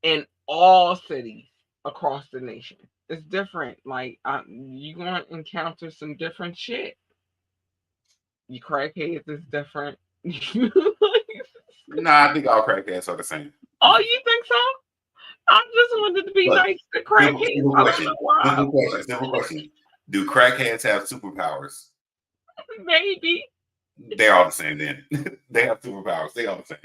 in all cities across the nation. It's different. Like you gonna encounter some different shit. You crackheads is different. Nah, I think all crackheads are the same. Oh, you think so? I just wanted to be Look, nice to simple, crackheads. simple I don't know question. why. Simple question. Simple question. Do crackheads have superpowers? Maybe They're all the same then. They have superpowers. They all the same.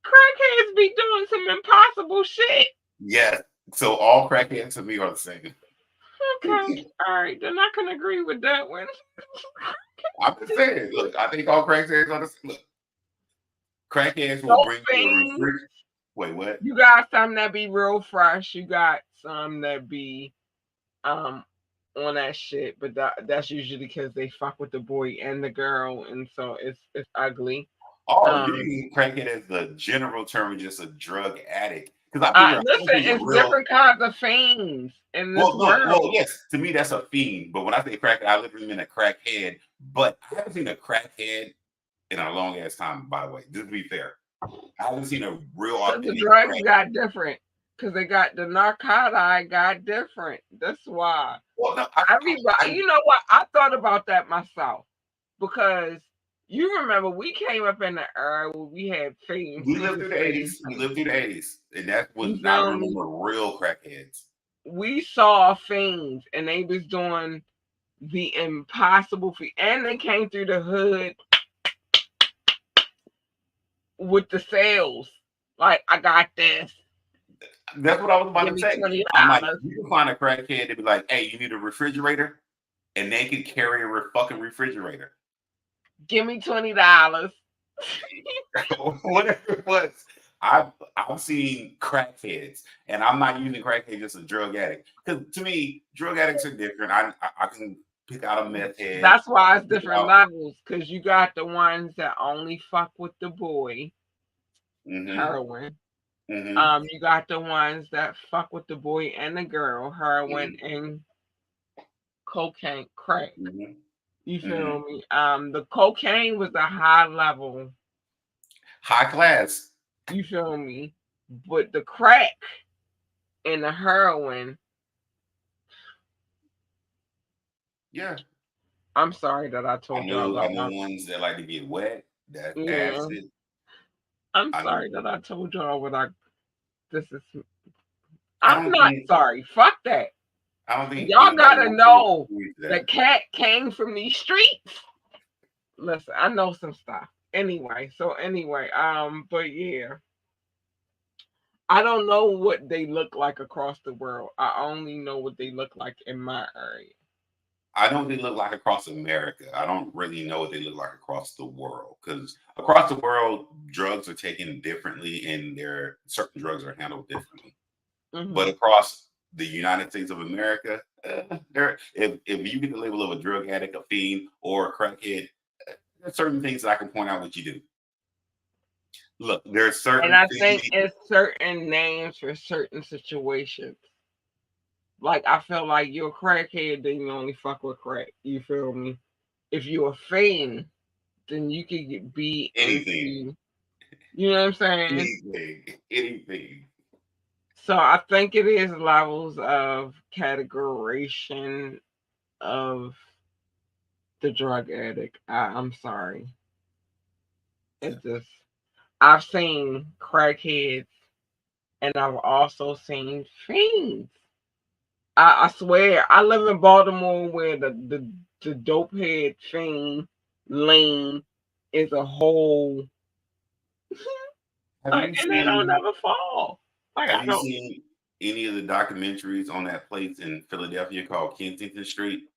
crackheads be doing some impossible shit. Yes. So all crackheads to me are the same. Okay, all right, then I can agree with that one. I'm just saying. Look, I think all crackheads are the same. Look, crackheads will No bring you a fiends. refrigerator. Wait, what? You got some that be real fresh. You got some that be um on that shit, but that's usually because they fuck with the boy and the girl, and so it's ugly. Oh, you Um, didn't use crackhead as the general term, just a drug addict. Because I listen, think a it's real different kinds of fiends in this well, no, well, world. yes, to me that's a fiend. But when I say crackhead, I literally mean a crackhead. But I haven't seen a crackhead in a long ass time, by the way. Just to be fair. I haven't seen a real Because the authentic drugs crack. got different. Because they got the narcotic got different. That's why. Well, no, Everybody, you know what? I thought about that myself because you remember we came up in the era where we had fame, we lived super through the fame. 80s. We lived through the 80s. And that was You I feel me? remember real crackheads. We saw fiends and they was doing the impossible feat, and they came through the hood with the sales. Like I got this. That's what I was about Give to me say. I'm like, $20. you can find a crackhead to be like, hey, you need a refrigerator? And they could carry a fucking refrigerator. Give me $20. Whatever it was. I've seen crackheads, and I'm not using crackhead just a drug addict. Because to me, drug addicts are different. I can pick out a meth head. That's why I it's can pick different out. levels. Cause you got the ones that only fuck with the boy, Mm-hmm, heroin. mm-hmm, You got the ones that fuck with the boy and the girl, heroin mm-hmm, and cocaine, crack. You mm-hmm, mm-hmm. feel me? The cocaine was a high level. High class. You feel me? But the crack and the heroin, Yeah. I'm sorry that I told y'all I about know my. ones that like to get wet. That's Yeah, acid. I'm I know. sorry that I told y'all what I. This is I I'm don't not think sorry. Fuck that. I don't think Y'all anybody gotta wants to know agree to the that. cat came from these streets. Listen, I know some stuff. But yeah, I don't know what they look like across the world. I only know what they look like in my area. I know what they look like across America. I don't really know what they look like across the world because across the world, drugs are taken differently and certain drugs are handled differently. But Hmm. across the United States of America, if you get the label of a drug addict, a fiend, or a crackhead, there's certain things that I can point out what you do. Look, there are And certain I think things. it's certain names for certain situations. Like I feel like you're a crackhead, then you only fuck with crack. You feel me? If you're a fiend, then you could be Anything, into, you know what I'm saying? anything. So I think it is levels of categorization of the drug addict. I'm sorry. It's just I've seen crackheads and I've also seen fiends. I swear, I live in Baltimore where the dope head fiend lane is a whole Have like, you and they don't seen? never fall. Like Have I you don't. seen any of the documentaries on that place in Philadelphia called Kensington Street?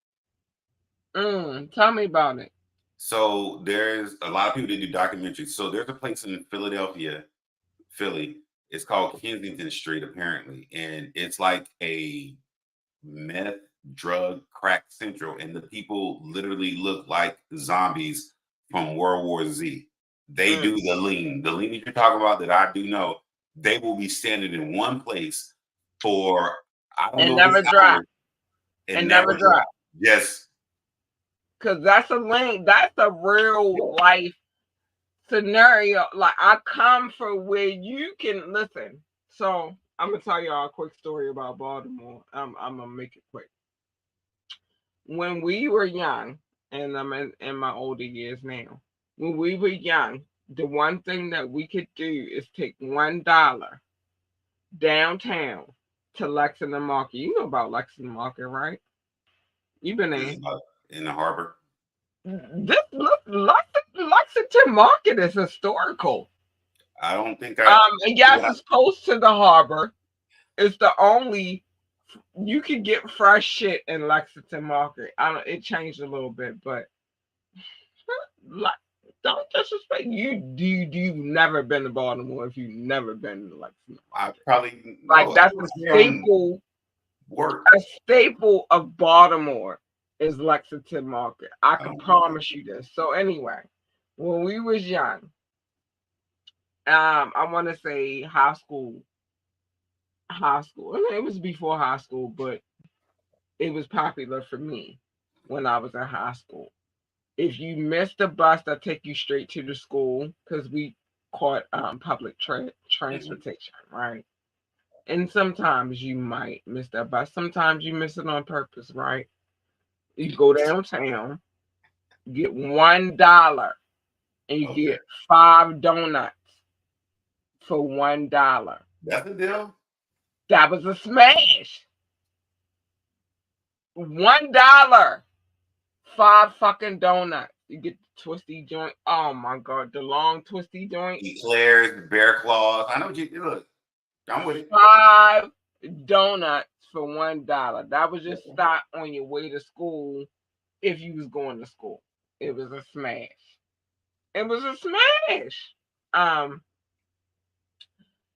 Tell me about it. So there's a lot of people that do documentaries. So there's a place in Philadelphia, Philly. It's called Kensington Street, apparently, and it's like a meth, drug, crack central, and the people literally look like zombies from World War Z. They Mm, do the lean. The lean that you're talking about that I do know, they will be standing in one place for I don't and know if never it's drop. hours and And never never drop. drop. Yes. Cause that's a lane. That's a real life scenario. Like I come from where you can listen. So I'm gonna tell y'all a quick story about Baltimore. I'm gonna make it quick. When we were young, and I'm in my older years now. When we were young, the one thing that we could do is take $1 downtown to Lexington Market. You know about Lexington Market, right? You've been Is in. in the harbor. Lexington Market is historical. I don't think I And yes, what I it's close to the harbor. It's the only you can get fresh shit in Lexington Market. I don't. It changed a little bit, but like, don't disrespect you. You've never been to Baltimore if you've never been to Lexington I Market. probably Like know. I that's was a there on staple. work. A staple of Baltimore is Lexington Market. I I can don't know. promise you this. So anyway, when we was young, I want to say high school. High school. I mean, it was before high school, but it was popular for me when I was in high school. If you missed the bus that take you straight to the school, because we caught public Mhm. transportation, right? And sometimes you might miss that bus. Sometimes you miss it on purpose, right? You go downtown, get $1, and you Okay, get 5 donuts for $1. that's the deal. That was a smash. $1, 5 fucking donuts. You get the twisty joint. Oh my god, the long twisty joint. Eclairs, bear claws. I know what you look. I'm with it. 5 donuts for $1. That was just stop on your way to school if you was going to school. It was a smash. It was a smash. Um,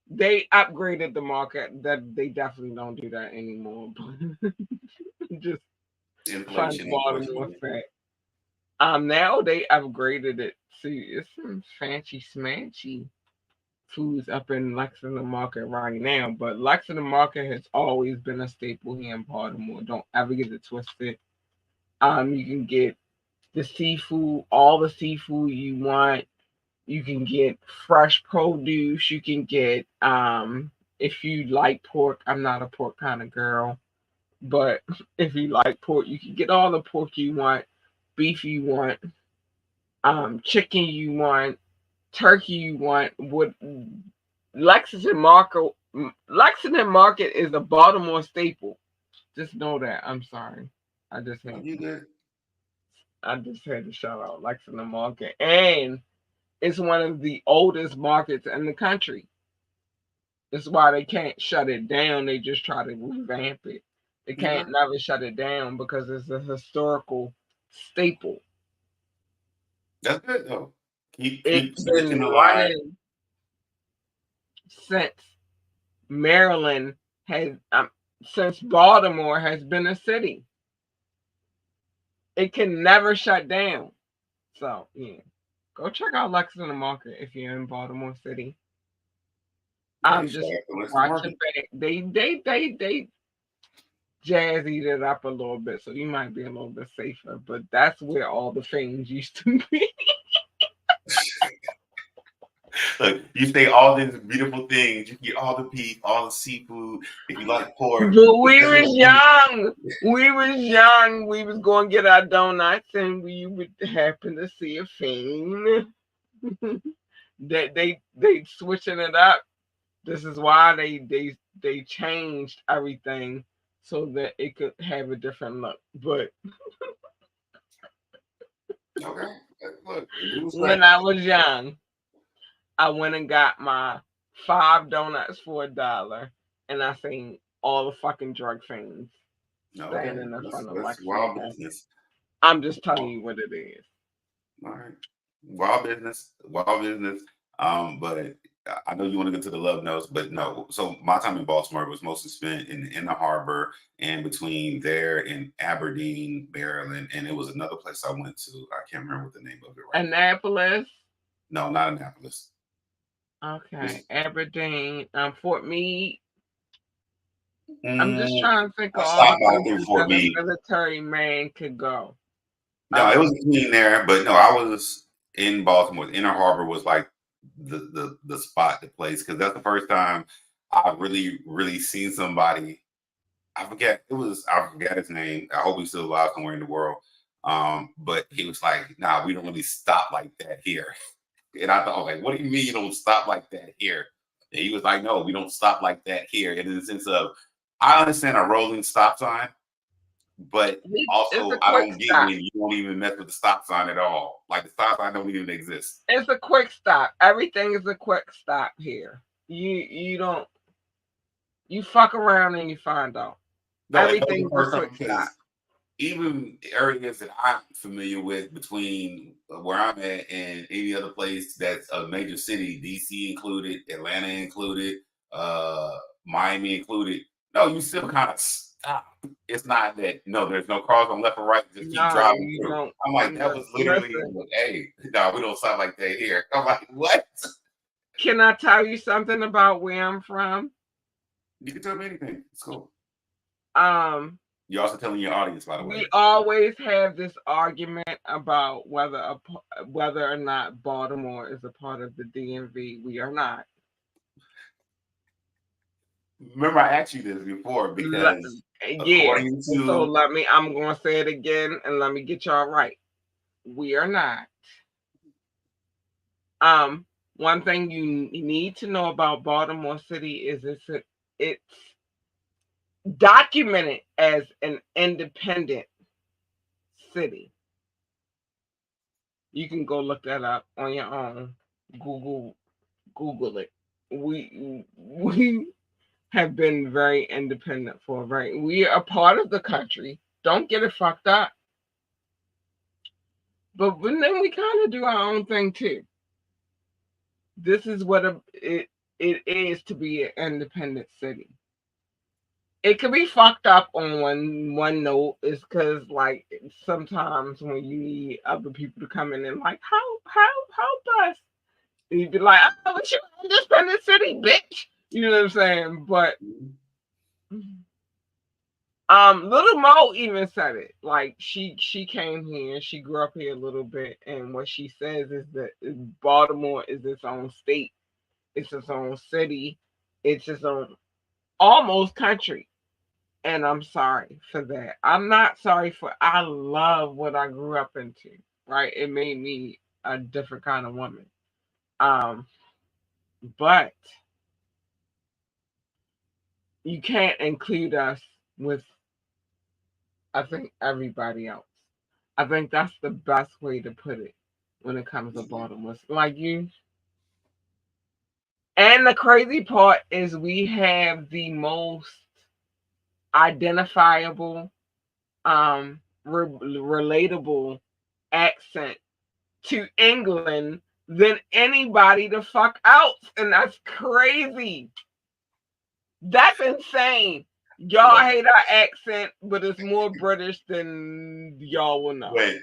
they upgraded the market. That they definitely don't do that anymore. Just fun Inflation, Baltimore unfortunately. fact. Now they upgraded it to it's some fancy smanchy foods up in Lexington Market right now. But Lexington Market has always been a staple here in Baltimore. Don't ever get it twisted. You can get the seafood, all the seafood you want. You can get fresh produce. You can get if you like pork. I'm not a pork kind of girl, but if you like pork, you can get all the pork you want, beef you want, chicken you want, turkey you want. What Lexington Market Lexington Market is a Baltimore staple. Just know that. I'm sorry. I just No, had you good. I just had to shout out Lexington Market, and it's one of the oldest markets in the country. That's why they can't shut it down. They just try to revamp it. They Okay. can't never shut it down because it's a historical staple. That's good though. Keep It's been tradition alive. running since Maryland has, since Baltimore has been a city. It can never shut down. So yeah, go check out Lexington Market if you're in Baltimore City. Hey, I'm shout just out to Lexington watching Market. back. They jazzied it up a little bit, so you might be a little bit safer. But that's where all the things used to be. Look, you say all these beautiful things. You get all the beef, all the seafood. If you like pork, But the we was vegetables. young. We was young. We was going to get our donuts, and we would happen to see a fiend. that they switching it up. This is why they changed everything so that it could have a different look. But Okay. Look, due when respect. I was young, I went and got my 5 donuts for $1, and I seen all the fucking drug fiends Okay. standing in front of That's Lexington wild Market. business. I'm just telling Wild, you what it is. all right. Wild business. Wild business. But I know you want to go to the love notes, but no. So my time in Baltimore was mostly spent in the harbor and between there and Aberdeen, Maryland, and it was another place I went to. I can't remember what the name of it right now. Annapolis. No, not Annapolis. Okay. Just Aberdeen. Fort Meade. I'm just mm, trying to think I of all the stopped by through places Fort that a Meade. military man could go. No, it Um, was between there, but no, I was in Baltimore. Inner Harbor was like the spot, the place, because that's the first time I really seen somebody. I forget his name. I hope he's still alive somewhere in the world. But he was like, "Nah, we don't really stop like that here." And I thought, like, what do you mean you don't stop like that here? And he was like, "No, we don't stop like that here." And in the sense of, I understand a rolling stop sign, but it's a also I quick don't get stop. when you don't even mess with the stop sign at all. Like the stop sign don't even exist. It's a quick stop. Everything is a quick stop here. You don't you fuck around and you find out. No, it was the Everything's a first time quick stop. because even areas that I'm familiar with between where I'm at and any other place that's a major city, DC included, Atlanta included, uh, Miami included. No, you still kind of stop. It's not that no, there's no cars on left or right. Just keep No, driving you through. don't. I'm like, that was literally, Listen, hey, no, we don't stop like that here. I'm like, what? can I tell you something about where I'm from? You can tell me anything. It's cool. Um, You're also telling your audience, by the way. we always have this argument about whether or not Baltimore is a part of the DMV. We are not. Remember, I asked you this before because Yeah. according So to I'm going to say it again and let me get y'all right. We are not. Um, One thing you need to know about Baltimore City is it's documented as an independent city. You can go look that up on your own. Google Google it. We have been very independent for a very we are a part of the country. Don't get it fucked up. But then we kind of do our own thing too. This is what it is to be an independent city. It could be fucked up on one note is because like sometimes when you need other people to come in and like help us, and you'd be like, oh, but you independent city, bitch. You know what I'm saying? But little Mo even said it. Like she came here, she grew up here a little bit, and what she says is that Baltimore is its own state, it's its own city, it's its own almost country. And I'm sorry for that. I'm not sorry for I love what I grew up into. Right? It made me a different kind of woman. Um, but you can't include us with, I think, everybody else. I think that's the best way to put it when it comes to Baltimore. Like you, and the crazy part is we have the most identifiable, relatable accent to England than anybody the fuck else, and that's crazy. That's insane. Y'all Look, hate our accent, but it's more British than y'all will know. but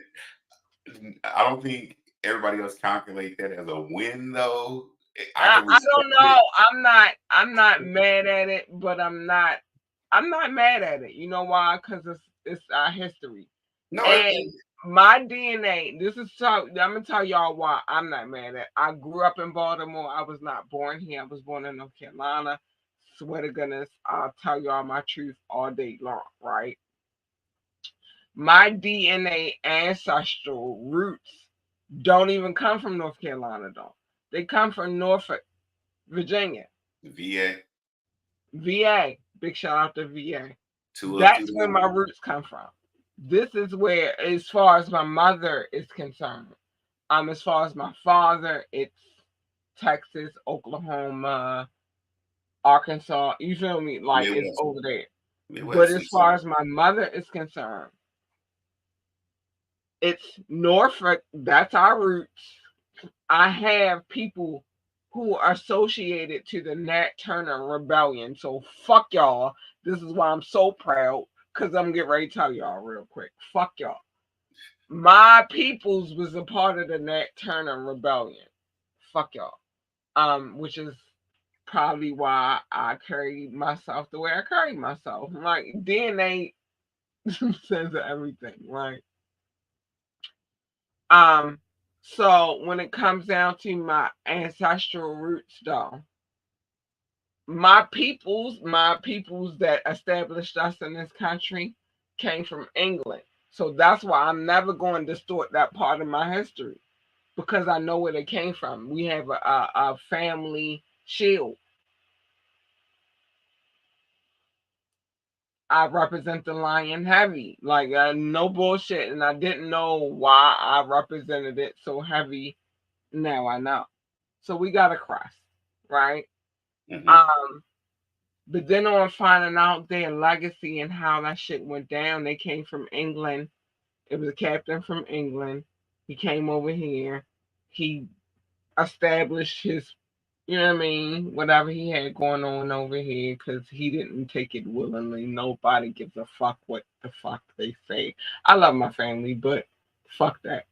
I don't think everybody else calculate that as a win, though. I can I respect don't it. know. I'm not mad at it, but I'm not mad at it. You know why? Because it's our history. No, And my DNA, this is so I'm gonna tell y'all why I'm not mad at. I grew up in Baltimore. I was not born here. I was born in North Carolina. Swear to goodness, I'll tell y'all my truth all day long, right? My DNA ancestral roots don't even come from North Carolina though. They come from Norfolk, Virginia. VA VA. Big shout out to VA. That's where my 202. roots come from. This is where, as far as my mother is concerned, as far as my father, it's Texas, Oklahoma, Arkansas. You feel me? Like it's Midwest, over there. But Midwest, as and far so as my mother is concerned, it's Norfolk. That's our roots. I have people who are associated to the Nat Turner Rebellion. So fuck y'all. This is why I'm so proud. Cause I'm getting ready to tell y'all real quick. Fuck y'all. My peoples was a part of the Nat Turner Rebellion. Fuck y'all. Which is probably why I carry myself the way I carry myself. Like DNA says everything, right? Um, so when it comes down to my ancestral roots, though, my peoples that established us in this country came from England. So that's why I'm never going to distort that part of my history because I know where they came from. We have a family shield. I represent the lion heavy, like no bullshit, and I didn't know why I represented it so heavy. Now I know. So we got a crest, right? hmm Um, but then on finding out their legacy and how that shit went down, they came from England. It was a captain from England. He came over here. He established his, you know what I mean, whatever he had going on over here, because he didn't take it willingly. Nobody gives a fuck what the fuck they say. I love my family, but fuck that.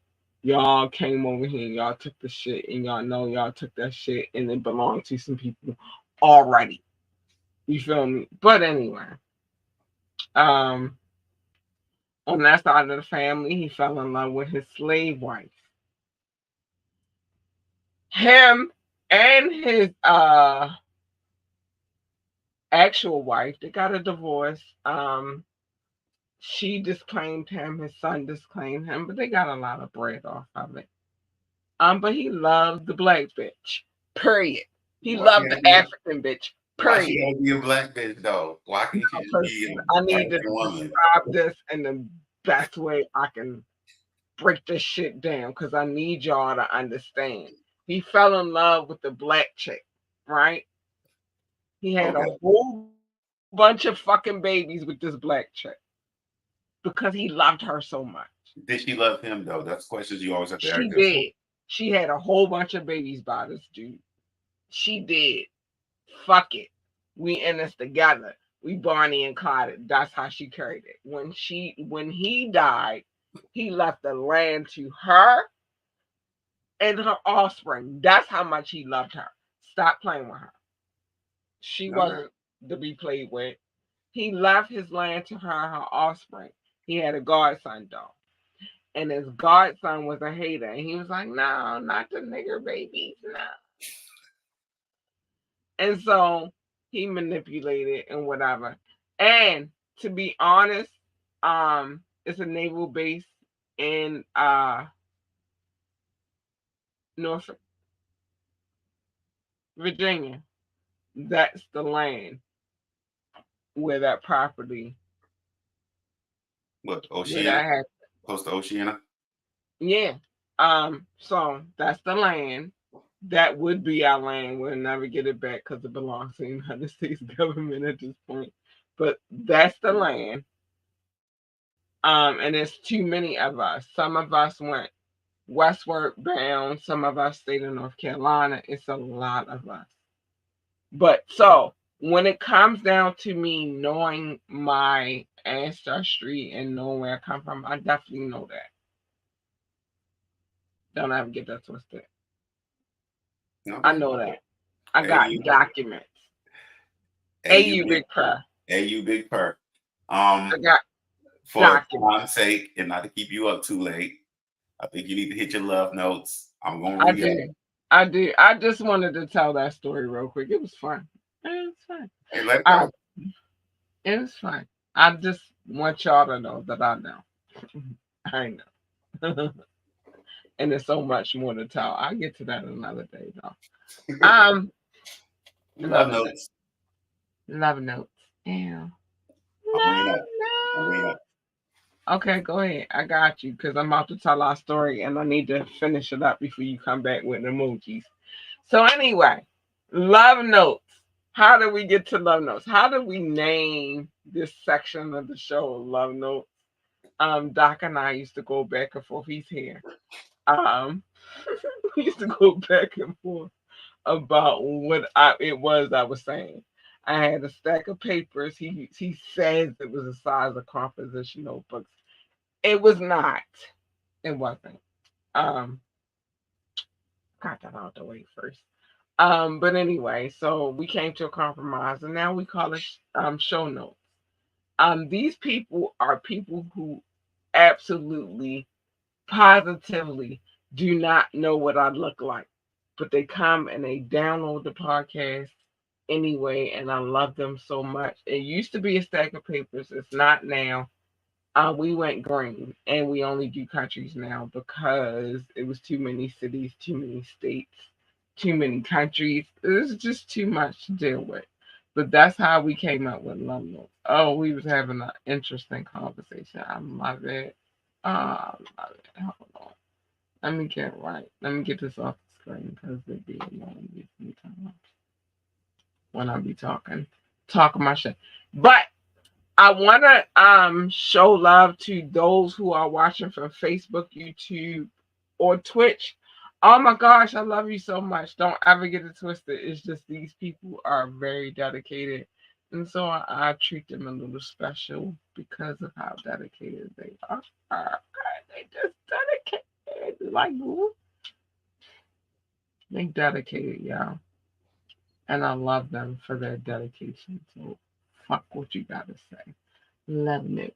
Y'all came over here, y'all took the shit, and y'all know y'all took that shit, and it belonged to some people already. You feel me? But anyway, um, on that side of the family, he fell in love with his slave wife. Him and his actual wife, they got a divorce. She disclaimed him, his son disclaimed him, but they got a lot of bread off of it. But he loved the black bitch. Period. He Why she loved gotta the be? African bitch. Why she Period. gotta be a black bitch though? Why can't she just Because be I an need to African woman? describe this in the best way I can break this shit down because I need y'all to understand. He fell in love with the black chick, right? He had a Okay. whole bunch of fucking babies with this black chick because he loved her so much. Did she love him though? That's questions you always have to She ask yourself. did. She had a whole bunch of babies by this dude. She did. Fuck it. We in this together. We Barney and Clyde. That's how she carried it. When he died, he left the land to her and her offspring. That's how much he loved her. Stop playing with her. She Okay. wasn't to be played with. He left his land to her and her offspring. He had a godson though. And his godson was a hater. And he was like, no, not the nigger babies, no. And so he manipulated and whatever. And to be honest, it's a naval base in Norfolk, Virginia. That's the land. where that property, What, where Oceana? that had, Close to Oceana? yeah. So that's the land. That would be our land. We'll never get it back because it belongs to the United States government at this point. But that's the land. And there's too many of us. Some of us went westward bound. Some of us stayed in North Carolina. It's a lot of us. But so when it comes down to me knowing my ancestry and knowing where I come from, I definitely know that. Don't ever get that twisted. I Okay. know that. I Hey, got you. documents. Hey, Hey, you you big. big prayer. Hey, you big per. I Um, got for documents. time's sake, and not to keep you up too late, I think you need to hit your love notes. I'm gonna I read them. do. I do. I just wanted to tell that story real quick. It was fun. It was fun. Hey, let it Uh, go. it was fun. I just want y'all to know that I know. I know. And there's so much more to tell. I'll get to that another day, though. Um, Love another day. notes. Love notes. Yeah. I'm bringing Love up. I'm bringing up. notes. Okay, go ahead. I got you because I'm about to tell our story and I need to finish it up before you come back with emojis. So anyway, love notes. How do we get to love notes? How do we name this section of the show love notes? Doc and I used to go back and forth. He's here. Um, we used to go back and forth about it was I was saying. I had a stack of papers. He says it was the size of composition notebooks. It was not. It wasn't. Um, got that out the way first. But anyway, so we came to a compromise, and now we call it show notes. These people are people who absolutely, positively do not know what I look like, but they come and they download the podcast anyway, and I love them so much. It used to be a stack of papers. It's not now. We went green, and we only do countries now because it was too many cities, too many states, too many countries. It was just too much to deal with. But that's how we came up with Love Notes. Oh, we was having an interesting conversation. I love it. Oh, I love it. Hold on. Let me get right. Let me get this off the screen because it'd be annoying me sometimes when I be talking my shit. But I want to show love to those who are watching from Facebook, YouTube, or Twitch. Oh my gosh, I love you so much. Don't ever get it twisted. It's just these people are very dedicated. And so I treat them a little special because of how dedicated they are. They just dedicated. Like, who? They dedicated, y'all. And I love them for their dedication. So fuck what you gotta say. Love it.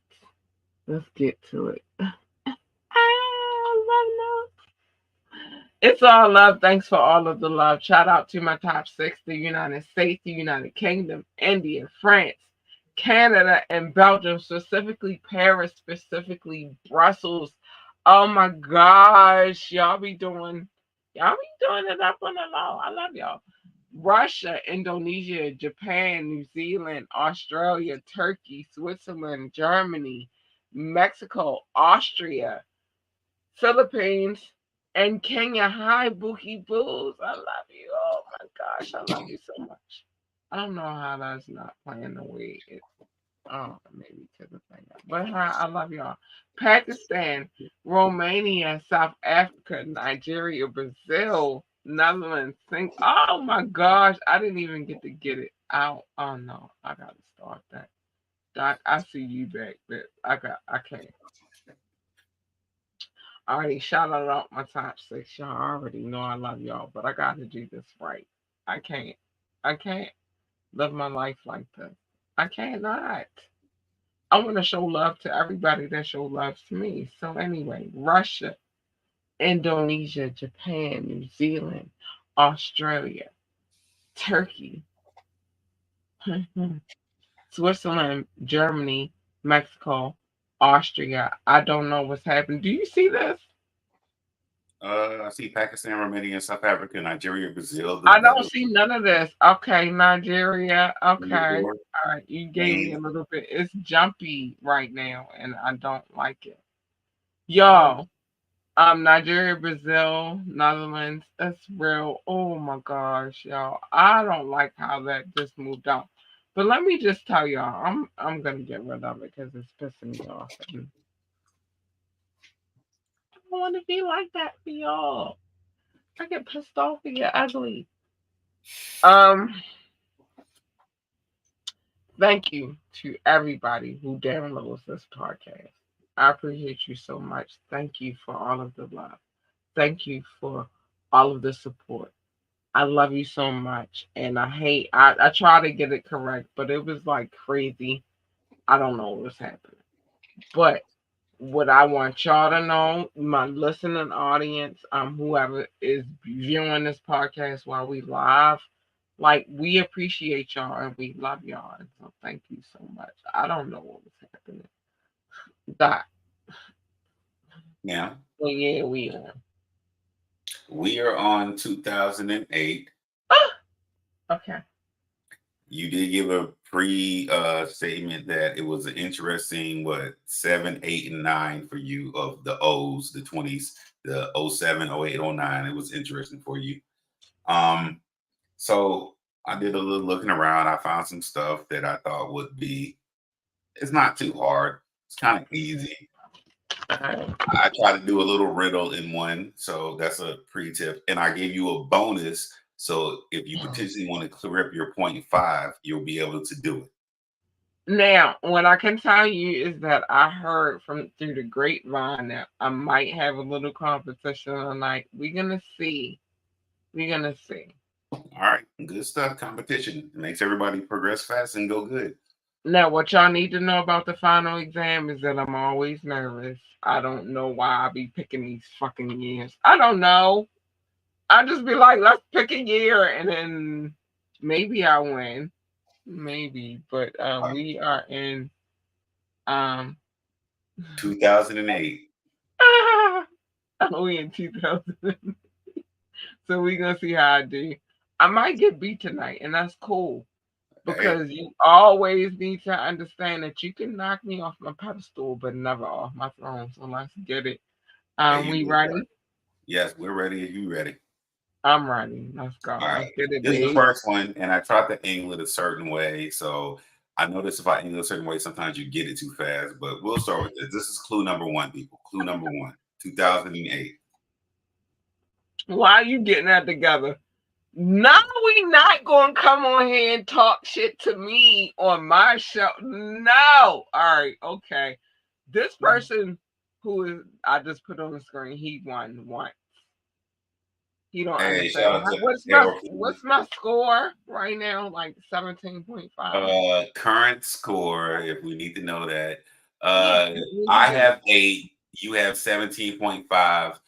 Let's get to it. Love notes. It's all love. Thanks for all of the love. Shout out to my top six: the United States, the United Kingdom, India, France, Canada, and Belgium, specifically Paris, specifically Brussels. Oh my gosh. Y'all be doing it up on the low. I love y'all. Russia, Indonesia, Japan, New Zealand, Australia, Turkey, Switzerland, Germany, Mexico, Austria, Philippines, and Kenya. Hi, Bookie Boos. I love you. Oh my gosh, I love you so much. I don't know how that's not playing the way it. Oh, maybe because of thing. But hi, I love y'all. Pakistan, Romania, South Africa, Nigeria, Brazil, Netherlands. Oh my gosh, I didn't even get it out. Oh no, I gotta start that. Doc, I see you back, but I can't. I already shouted out my top six. Y'all already know I love y'all, but I got to do this right. I can't. I can't live my life like this. I cannot. I want to show love to everybody that show love to me. So anyway, Russia, Indonesia, Japan, New Zealand, Australia, Turkey, Switzerland, Germany, Mexico, Austria. I don't know what's happening. Do you see this? I see Pakistan, Romania, South Africa, Nigeria, Brazil, the I don't Netherlands, see none of this. Okay, Nigeria. Okay. Singapore, All right. You gave me a Spain. little bit. It's jumpy right now, and I don't like it. Oh, Y'all, Nigeria, Brazil, Netherlands. That's real. Oh my gosh, y'all. I don't like how that just moved out. But let me just tell y'all, I'm gonna get rid of it because it's pissing me off. And I don't want to be like that for y'all. I get pissed off and get ugly. Um, Thank you to everybody who downloads this podcast. I appreciate you so much. Thank you for all of the love. Thank you for all of the support. I love you so much. And I try to get it correct, but it was like crazy. I don't know what's happening. But what I want y'all to know, my listening audience, whoever is viewing this podcast while we live, like we appreciate y'all and we love y'all. And so thank you so much. I don't know what was happening. That yeah. well, yeah, we on. We are on 2008. Ah, okay. You did give a pre statement that it was an interesting, what, 7, 8, and 9 for you of the O's, the 20s, the 07, 08, 09. It was interesting for you. Um, so I did a little looking around. I found some stuff that I thought would be, it's not too hard. It's kind of easy. Alright. I tried to do a little riddle in one, so that's a pre-tip. And I gave you a bonus. So if you potentially want to clear up your 0.5, you'll be able to do it. Now, what I can tell you is that I heard from through the grapevine that I might have a little competition tonight. We're gonna see. We're gonna see. All right, good stuff. Competition makes everybody progress fast and go good. Now, what y'all need to know about the final exam is that I'm always nervous. I don't know why I be picking these fucking years. I don't know. I just be like, let's pick a year, and then maybe I win, maybe. But All right, we are in um, 2008. we in 2000, so we gonna see how I do. I might get beat tonight, and that's cool. Hey, Because you always need to understand that you can knock me off my pedestal, but never off my throne. So let's get it. hey, you We did that. ready? Yes, we're ready. Are you ready? I'm ready. Let's go. All Let's right. get it, This is the babe. first one, and I tried to angle it a certain way. So I notice if I angle it a certain way, sometimes you get it too fast. But we'll start with this. This is clue number one, people. Clue number one, 2008. Why are you getting that together? Now we not gonna come on here and talk shit to me on my show. No. All right. Okay. This person who is I just put on the screen, he won once. He don't Hey, understand. shout out to What's my score right now? Like 17.5. current score, if we need to know that. Yeah, Uh, we I get it. have 8. You have 17.5.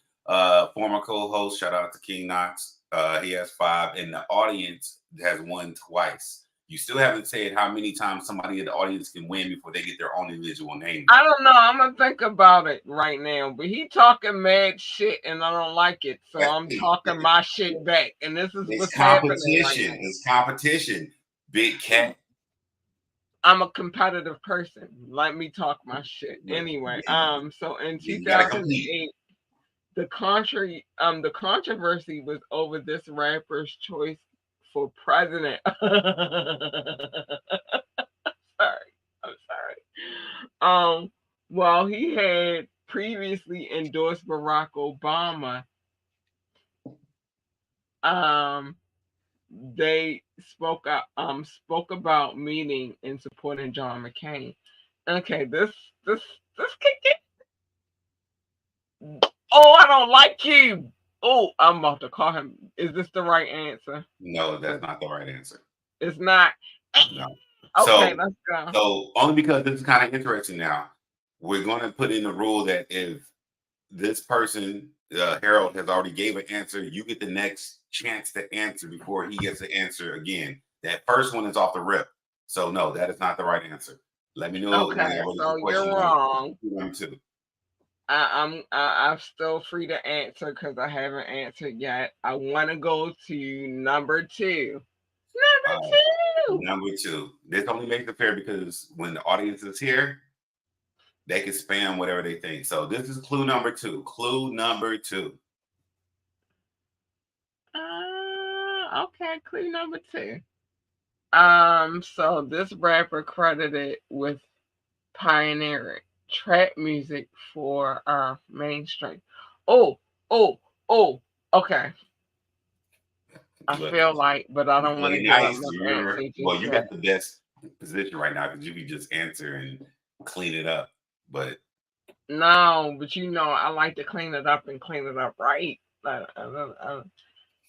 Former co-host, shout out to King Knox. He has 5, and the audience has won twice. You still haven't said how many times somebody in the audience can win before they get their own individual name. I don't know. I'm gonna think about it right now. But he talking mad shit, and I don't like it. So I'm talking my shit back, and this is It's what's happening right competition. now. It's competition. Big cat. I'm a competitive person. Let me talk my shit. Anyway, so in You gotta compete. 2008, the controversy was over this rapper's choice for president. Sorry. I'm sorry. While he had previously endorsed Barack Obama, um, they spoke about meeting and supporting John McCain. Okay, this can get. Oh, I don't like you. Oh, I'm about to call him. Is this the right answer? No, that's not the right answer. It's not. No. Okay, So let's go. So only because this is kind of interesting now, we're going to put in the rule that if this person, Harold, has already gave an answer, you get the next chance to answer before he gets to answer again. That first one is off the rip. So no, that is not the right answer. Let me know Okay, whenever there's so a you're question. wrong. Number 2. I'm still free to answer because I haven't answered yet. I want to go to number two. All Number right. two. Number two. This only makes it fair because when the audience is here, they can spam whatever they think. So this is clue number two. Clue number two. Okay, clue number two. So this rapper credited with pioneering trap music for mainstream. Oh, oh, oh. Okay, I Look, feel like, but I you don't want to play give up nice. my You're answer well, just you yet. got the best position right now because you can just answer and clean it up. But No, but I like to clean it up and clean it up right.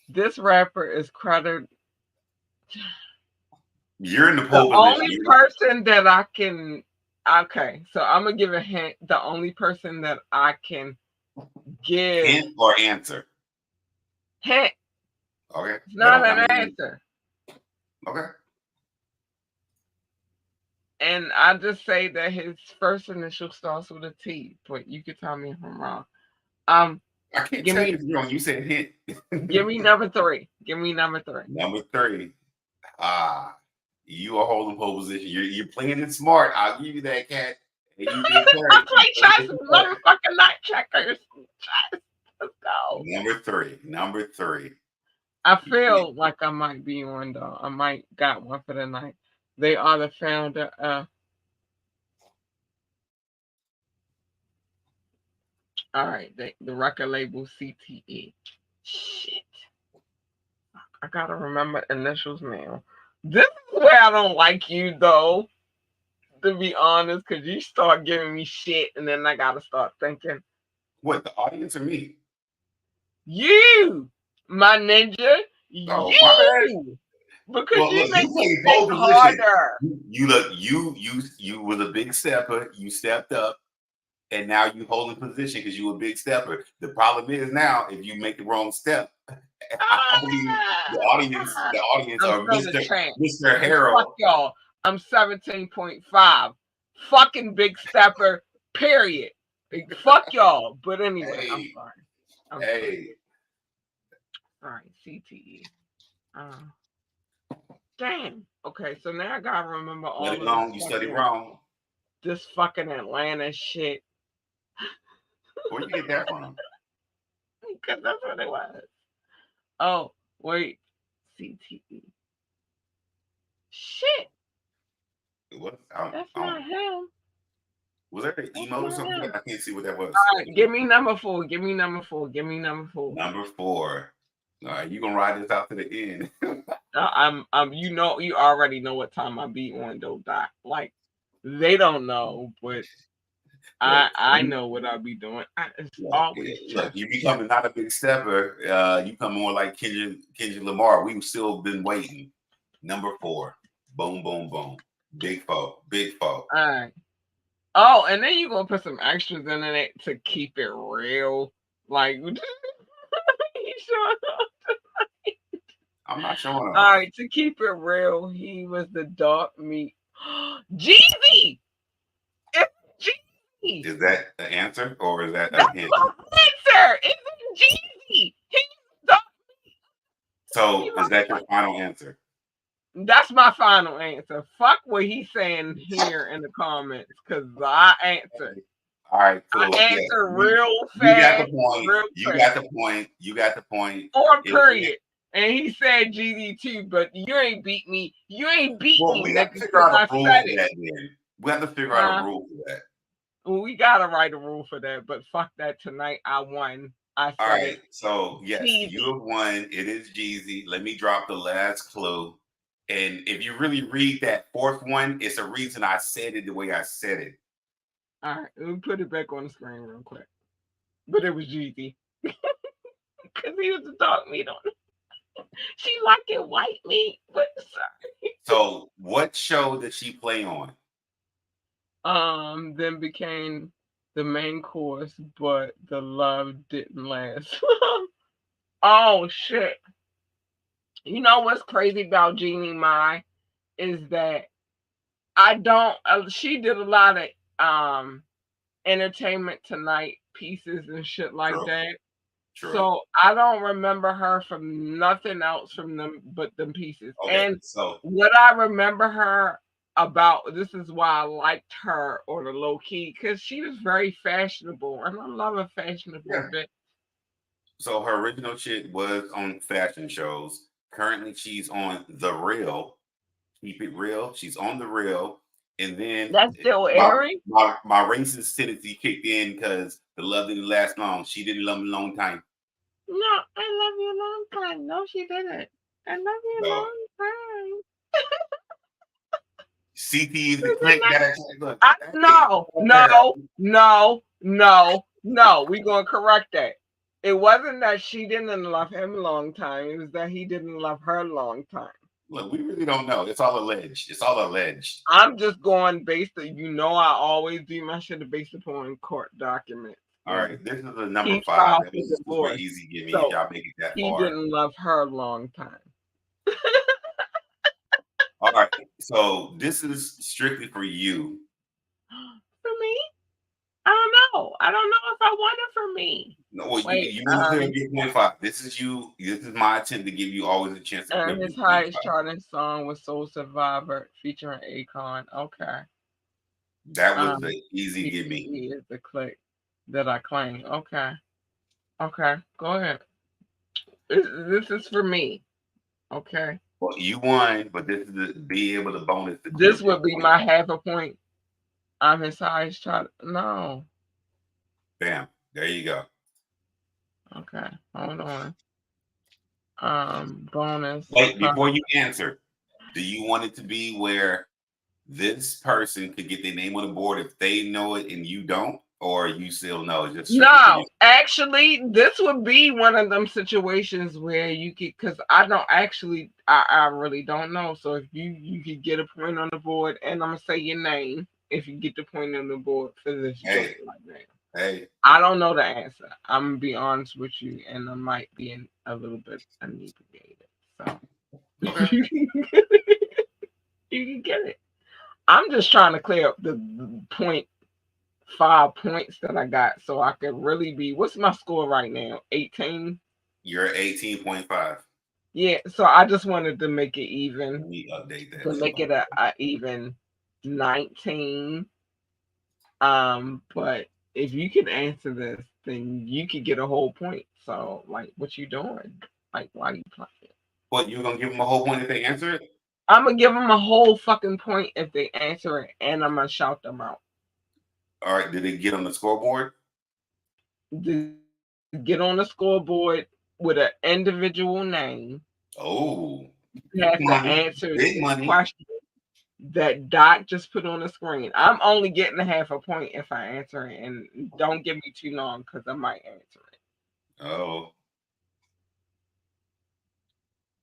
This rapper is credited. you're in the The pole position. only person that I can. Okay, so I'm gonna give a hint. The only person that I can give Hint or answer. hint. Okay. It's That not don't an that mean answer. okay. And I just say that his first initial starts with a T, but you can tell me if I'm wrong. Um, I can't give tell you me if you're wrong. You said hint. give me number three. Give me number three. Number three. You are holding pole position. You're playing it smart. I'll give you that, cat. And you did I correct. play chess, motherfucking night checkers. Chess. Let's go. Number three. Number three. I feel like I might be one though. I might got one for the night. They are the founder of. All right, the record label CTE. Shit, I gotta remember initials now. This is where I don't like you though, to be honest, because you start giving me shit, and then I gotta start thinking. What, the audience or me? You, my ninja, Oh, my bad. you, because Well, you look, make you me played think pole position. harder. You look, you was a big stepper. You stepped up, and now you holding position because you a big stepper. The problem is now, if you make the wrong step, I believe the audience, I'm or still the Mister champ. Mister And fuck Harold. y'all. I'm 17.5. Fucking big stepper, period. Fuck y'all. But anyway, I'm Hey, sorry. I'm sorry. hey, Sorry, CTE. Damn. Okay, so now I gotta remember study all of long. You study wrong. this fucking Atlanta shit. Where you get that from? Because that's what it was. Oh, wait. CTE. Shit. What? That's not him. Was that an emo or something? I can't see what that was. All right, give me number four. Give me number four. Give me number four. Number four. All right, you gonna ride this out to the end. You already know what time I be on though, Doc. Like, they don't know, but Look, I know what I be doing. It's always look, chess. you becoming not a big stepper. You come more like Kendrick Lamar. We've still been waiting. Number four. Boom, boom, boom. Big foe. Big foe. All right. Oh, and then you gonna put some extras in it to keep it real. Like, you sure? I'm not showing All off. right, to keep it real, he was the dark meat. Jeezy! It's Jeezy! Is that the answer or is that a That's hint? my answer! It's Jeezy! He's dark meat. So is that your final answer? That's my final answer. Fuck what he's saying here in the comments, because I answered. All right, cool. I answered real You fast. got the point. Real You fast. got the point. You got the point. Or period. And he said GD too, but you ain't beat me. You ain't beat Well, me, we nigga, got to figure because out I a rule said for it. that. Then we have to figure out a rule for that. We gotta write a rule for that, but fuck that. Tonight I won. I said All right. it. So yes, Jeezy. you have won. It is Jeezy. Let me drop the last clue. And if you really read that fourth one, it's a reason I said it the way I said it. All right, let me put it back on the screen real quick. But it was Jeezy. Because he was the dog meat on it. She liked it white meat, but sorry. So what show did she play on? Then became the main course, but the love didn't last. Oh shit. You know what's crazy about Jeannie Mai is that I don't she did a lot of Entertainment Tonight pieces and shit like True. that. True. So I don't remember her from nothing else from them but them pieces. Okay, And so what I remember her about, this is why I liked her on the low key, because she was very fashionable, and I love a fashionable yeah. bitch. So her original chick was on fashion shows. Currently, she's on The Real. Keep it real. She's on The Real, and then That's still my airing? my racist tendency kicked in because the love didn't last long. She didn't love me a long time. No, I love you a long time. No, she didn't. I love you a So long time. CT is the click that I look. Hey, No, Harold, no, no, no, no. We're gonna correct that. It wasn't that she didn't love him a long time. It was that he didn't love her a long time. look, we really don't know. It's all alleged. It's all alleged. I'm just going based on, I always do my shit based upon court documents. All right, this is a number He 5. filed That for was a super divorce. easy give me if So y'all make it that he far. didn't love her a long time. All right, so this is strictly for you. For me? I don't know. I don't know if I want it for me. No, well, Wait, you want to clear up your 0.5. This is you. This is my attempt to give you always a chance to clear and up his your 0.5. highest charting song was Soul Survivor featuring Akon. Okay. That was the easy give me. He is the click that I claim. Okay. Okay. Go ahead. This is for me. Okay. Well, you won, but this is to be able to bonus to clear This up your would be my 0.5. half a point. I'm his highest chart. No. Bam. There you go. Okay. Hold on. Bonus. Wait, before you answer, do you want it to be where this person could get their name on the board if they know it and you don't, or you still know it's just strictly for No, you? actually, this would be one of them situations where you could, because I don't actually, I really don't know. So if you could get a point on the board, and I'm gonna say your name if you get the point on the board for this joke Hey, like that. hey, I don't know the answer. I'm gonna be honest with you, and I might be a little bit inebriated. So okay. you can get it. I'm just trying to clear up the 0.5 points that I got, so I could really be. What's my score right now? 18. You're 18.5. Yeah, so I just wanted to make it even, Let me update to that too. make it a even 19. But if you can answer this, then you could get a whole point. So, like, what you doing? Like, why you playing? What, you gonna give them a whole point if they answer it? I'm gonna give them a whole fucking point if they answer it, and I'm gonna shout them out. All right, did it get on the scoreboard? To get on the scoreboard with an individual name, Oh, you have to money, answer big the money. question that Doc just put on the screen. I'm only getting a half a point if I answer it, and don't give me too long because I might answer it. Oh,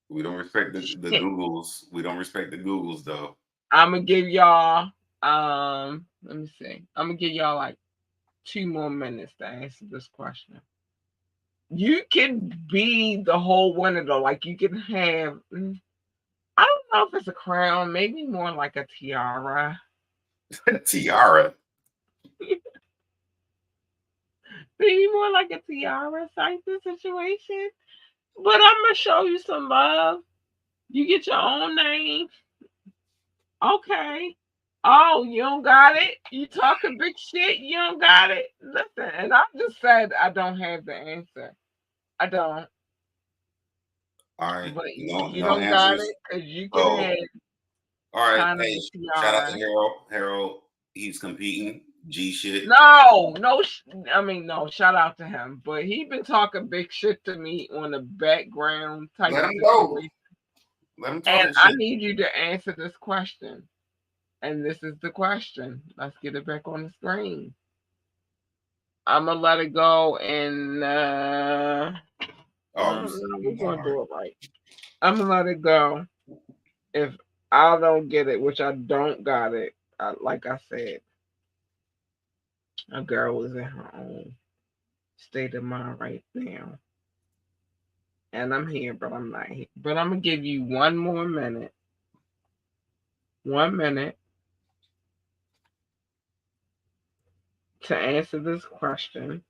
we don't respect the Shit. Googles. We don't respect the Googles though. I'm gonna give y'all let me see. I'm gonna give y'all like 2 more minutes to answer this question. You can be the whole winner though. Like you can have I don't know if it's a crown, maybe more like a tiara. Tiara. Maybe more like a tiara type of situation. But I'm gonna show you some love. You get your own name. Okay. Oh, you don't got it? You talking big shit? You don't got it? Listen, and I just said I don't have the answer. I don't. All right, But no, you no don't got answers. it because you can So, have all right, kind of hey, a shout out to tiara. Harold. Harold, he's competing. G shit. No, no, I mean, no, shout out to him. But he been talking big shit to me on the background type Let of him go. situation. Let him talk And that I shit. need you to answer this question. And this is the question. Let's get it back on the screen. I'm gonna let it go, and Oh, no, we're all gonna right. do it right. I'm gonna let it go. If I don't get it, which I don't got it, like I said, a girl is in her own state of mind right now, and I'm here, but I'm not here. But I'm gonna give you 1 more minute. 1 minute to answer this question.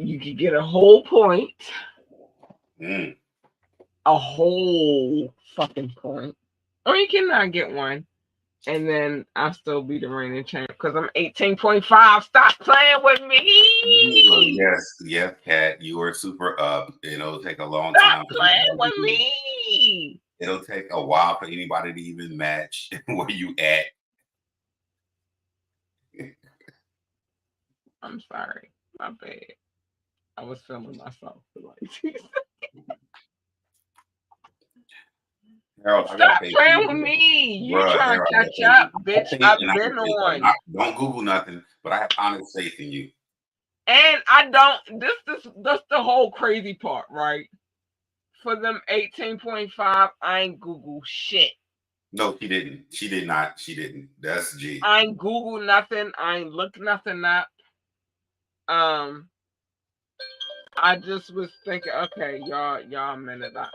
You could get a whole point, Mm. a whole fucking point, or you cannot get one. And then I'll still be the reigning champ because I'm 18.5. Stop playing with me. Yes, Kat. You are super up. It'll take a long Stop time for playing anybody with to. me. It'll take a while for anybody to even match where you at. I'm sorry. My bad. I was feeling myself. Like, Harold, I got stop faith in playing with you, me. You bro. trying Harold, to I got catch faith in up, you. I bitch. think, I've and I been think, on. don't Google nothing, but I have honest faith in you. And I don't. That's the whole crazy part, right? For them 18.5, I ain't Google shit. No, she didn't. She did not. She didn't. That's G. I ain't Google nothing. I ain't look nothing up. Um, I just was thinking, okay, y'all a minute up.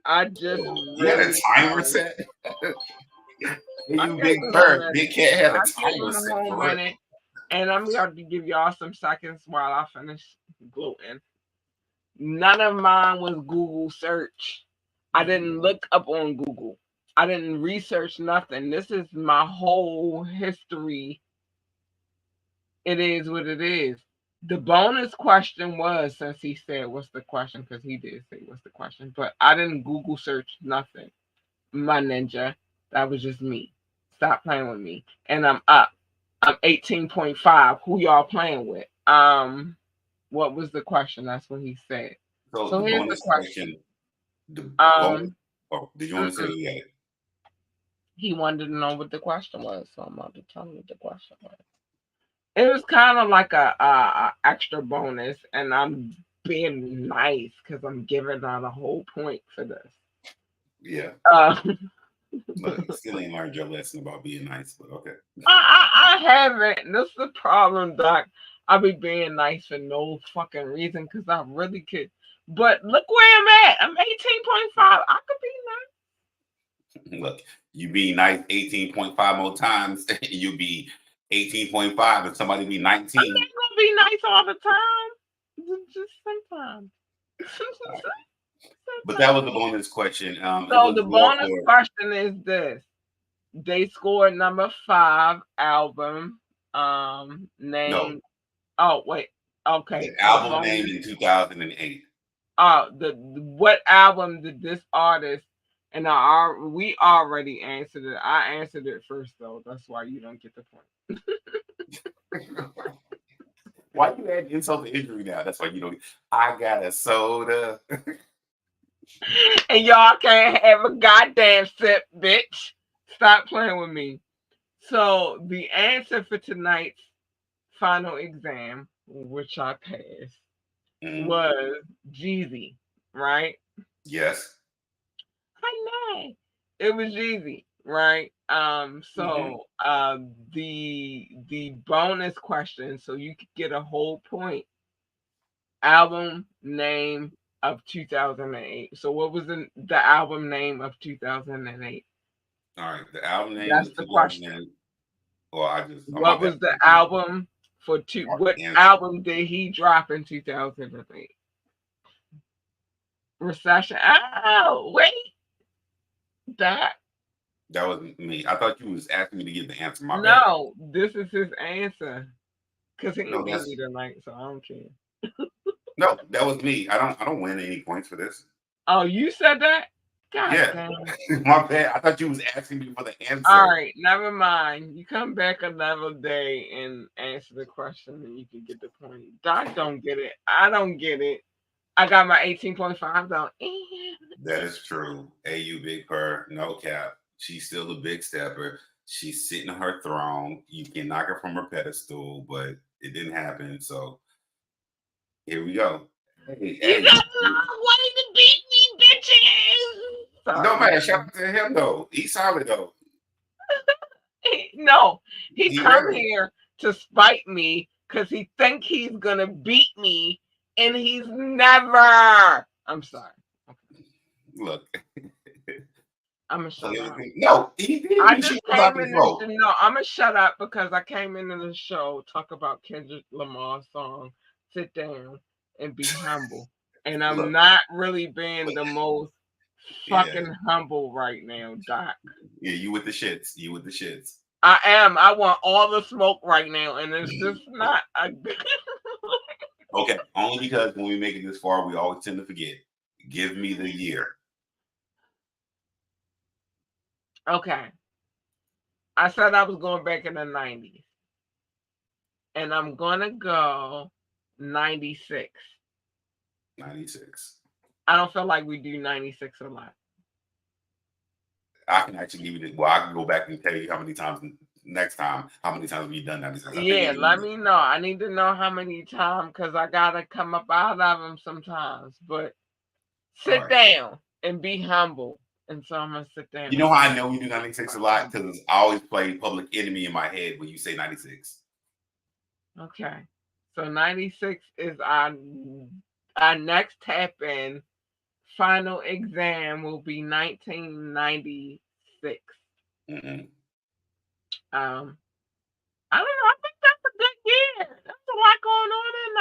I just You had a really timer set? I You gave big him a bird. minute. Big cat had a I gave timer him a set whole for real. minute. And I'm going to give y'all some seconds while I finish gluten. None of mine was Google search. I didn't look up on Google. I didn't research nothing. This is my whole history. It is what it is. The bonus question was, since he said, what's the question? Because he did say, what's the question? But I didn't Google search nothing. My ninja. That was just me. Stop playing with me. And I'm up. I'm 18.5. Who y'all playing with? What was the question? That's what he said. So So the here's the bonus question. question, the bonus. Um, Oh, did you want to say mm-mm. it yet? He wanted to know what the question was, so I'm about to tell him what the question was. It was kind of like a extra bonus, and I'm being nice because I'm giving out a whole point for this. Yeah. Uh, Look, you still ain't learned your lesson about being nice, but okay. I haven't. This is the problem, Doc. I be being nice for no fucking reason because I really could. But look where I'm at. I'm 18.5. I could be nice. Look, you be nice 18.5 more times, and you'll be 18.5, and somebody be I'm 19. not gonna be nice all the time. Just sometimes. Right. But that was the sometimes. bonus question. It So was the more bonus for question is this. They scored number 5 album. no, Name. Oh wait. the Okay. The album name bonus. in 2008. The what album did this artist? And we already answered it. I answered it first though. That's why you don't get the point. Why you add insult to injury now? That's why you don't. I got a soda. And y'all can't have a goddamn sip, bitch. Stop playing with me. So the answer for tonight's final exam, which I passed, Mm, was Jeezy, right? yes. I know it was Jeezy, right? Hmm. So the bonus question, so you could get a whole point. Album name of 2008. So what was the album name of 2008? All right. The album name That's was the question. 2008. Well, oh, my What bad. was the album for two? What Answer. album did he drop in 2008? Recession. Oh, wait, that That was me. I thought you was asking me to give the answer. My bad. no, this is his answer because he No, beat me tonight, so I don't care. no, that was me. I don't win any points for this. Oh, you said that? God Yeah. damn. My bad. I thought you was asking me for the All answer. right, never mind. You come back another day and answer the question, and you can get the point. Doc don't get it. I don't get it. I got my 18.5 though. That is true. AU Big Purr, no cap. She's still a big stepper. She's sitting on her throne. You can knock her from her pedestal, but it didn't happen. So here we go. Hey, You hey. got a long way to beat me, bitches. No Sorry. man, shout out to him though. He's solid though. No, he He come ready. here to spite me because he think he's gonna beat me, and he's never. I'm sorry. Look. I'm gonna shut up. No, he didn't I beat just you came about the in throat. no, I'm gonna shut up because I came into the show talk about Kendrick Lamar's song sit down and be humble. And I'm Look, not really being the most yeah, fucking humble right now, Doc. yeah, you with the shits. You with the shits. I am. I want all the smoke right now, and it's just not. Okay, only because when we make it this far, we always tend to forget. Give me the year. Okay. I said I was going back in the 90s, and I'm gonna go 96. 96. I don't feel like we do 96 a lot. I can actually give you the, well, I can go back and tell you how many times next time, how many times we've done 96. I think Yeah, it's let me know. I need to know how many times because I gotta come up out of them sometimes. But all sit right. down and be humble. And so I'm gonna sit down. You know how I know we do 96 a lot? Because I always play Public Enemy in my head when you say 96. Okay. So 96 is our next tap in. Final exam will be 1996. Mm-mm. Um, I don't know. I think that's a good year. There's a lot going on in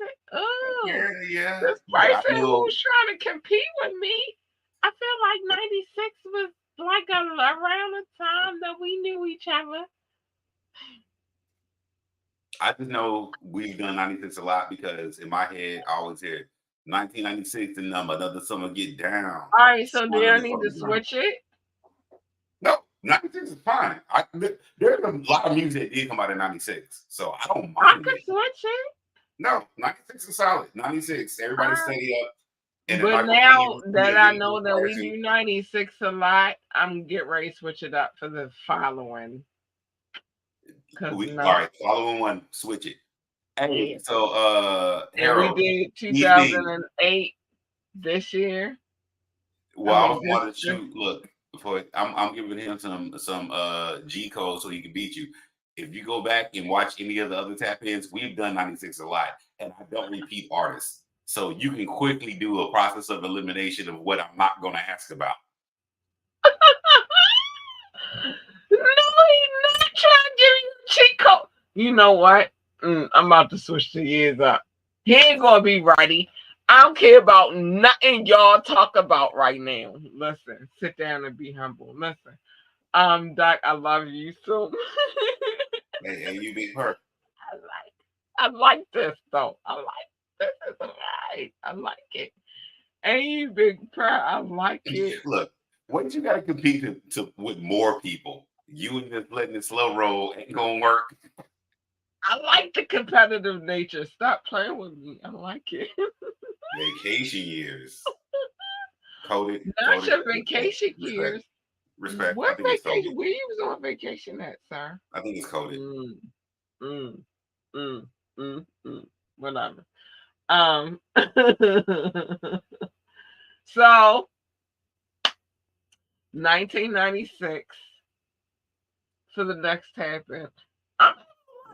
1996. Oh, Yeah, yeah, this yeah. I person know. who's trying to compete with me, I feel like 96 was like around the time that we knew each other. I just know we've done 96 a lot because in my head, I always hear 1996 the number, another summer get down. All right, so do Summer I the need to fucking drum. switch it? No, 96 is fine. There's a lot of music that did come out in 96, so I don't I mind could it. switch it. No, 96 is solid. 96, All everybody right. steady up. And in But my now opinion, we that are I getting to know the that prior we to. do 96 a lot, I'm get ready to switch it up for the following. Cause All no, right, following one, switch it. Hey, yeah. so And we Harold, did evening. 2008 this year. I Well, I mean, was wanting to this shoot. Look, for I'm giving him some G code so he can beat you. If you go back and watch any of the other tap ins, we've done 96 a lot, and I don't repeat artists. So you can quickly do a process of elimination of what I'm not going to ask about. no, he's not trying to give you a cheat code. You know what? I'm about to switch the years up. He ain't gonna be ready. I don't care about nothing y'all talk about right now. Listen, sit down and be humble. Listen, Doc, I love you so much. Hey, you big hurt. I like this though. I like this is alright. I like it. And you big prayer, I like it. Look, once you got to compete with more people, you and just letting it slow roll ain't gonna work. I like the competitive nature. Stop playing with me. I like it. Vacation years, coded, Not coded, your respect, vacation respect, years. respect. I What think it's coded. vacation? Where you was on vacation at, sir? I think it's coded. Mm, mm, mm. Whatever. Um. So, 1996 for the next tap in. I'm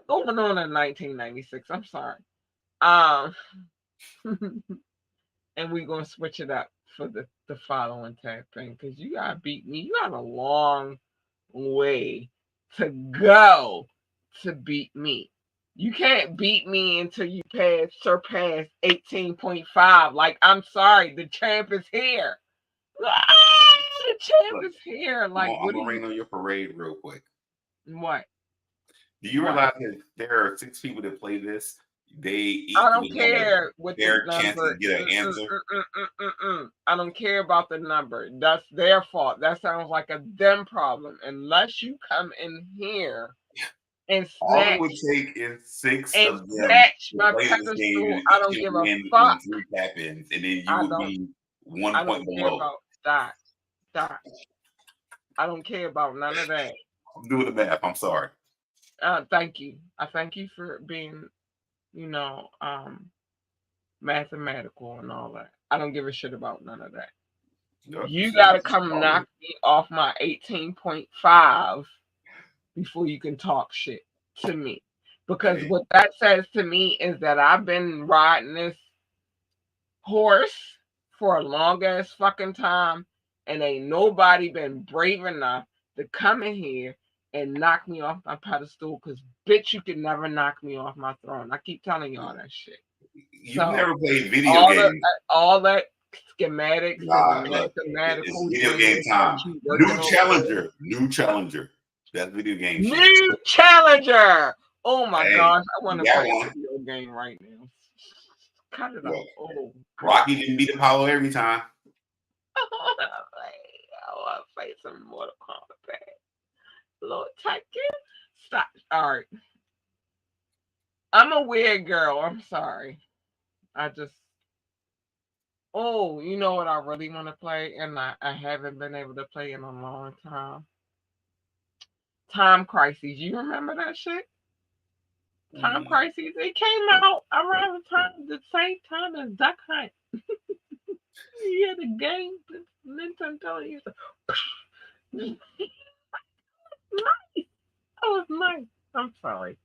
going on in 1996. I'm sorry. Um. And we're gonna switch it up for the following tag thing because you gotta beat me. You got a long way to go to beat me. You can't beat me until you surpass 18.5. Like, I'm sorry, the champ is here. The champ Look, is here. I'm Like, gonna, I'm what do gonna you rain on your parade real quick. what? Do you What? realize that there are 6 people that play this? They I each don't would have a care what the fair chance to number. get an answer. I don't care about the number. That's their fault. That sounds like a them problem. Unless you come in here and All it would snatch take is 6 of them to my play this game, pedestal, and I each don't can give a win fuck. in 3 tap-ins, and then you I would don't. be one I point don't care below. about that. That. I don't care about none of that. I'm doing the math. I'm sorry. Thank you. I thank you for being, you know, mathematical and all that. I don't give a shit about none of that. Yep, You gotta come all knock good. me off my 18.5 before you can talk shit to me. Because Hey, what that says to me is that I've been riding this horse for a long ass fucking time and ain't nobody been brave enough to come in here and knock me off my pedestal, because bitch, you can never knock me off my throne. I keep telling y'all that shit. You've So never played video all the games. all that schematics and the Nah, look, it's mathematical video game genius that time. you New working over. challenger, new challenger. That's video game shit. New challenger. Oh my Hey, gosh, I want you to got play one. a video game right now. Cut it off. Look, Oh, Rocky didn't beat Apollo every time. I want to play some Mortal Kombat. Lord, take it. Stop. All right. I'm a weird girl. I'm sorry. I just. Oh, you know what I really want to play, and I haven't been able to play in a long time. Time Crises. You remember that shit? Time Mm, Crises. It came out around the same time as Duck Hunt. You had a game. Nintendo used to. Nice. That was nice. I'm sorry.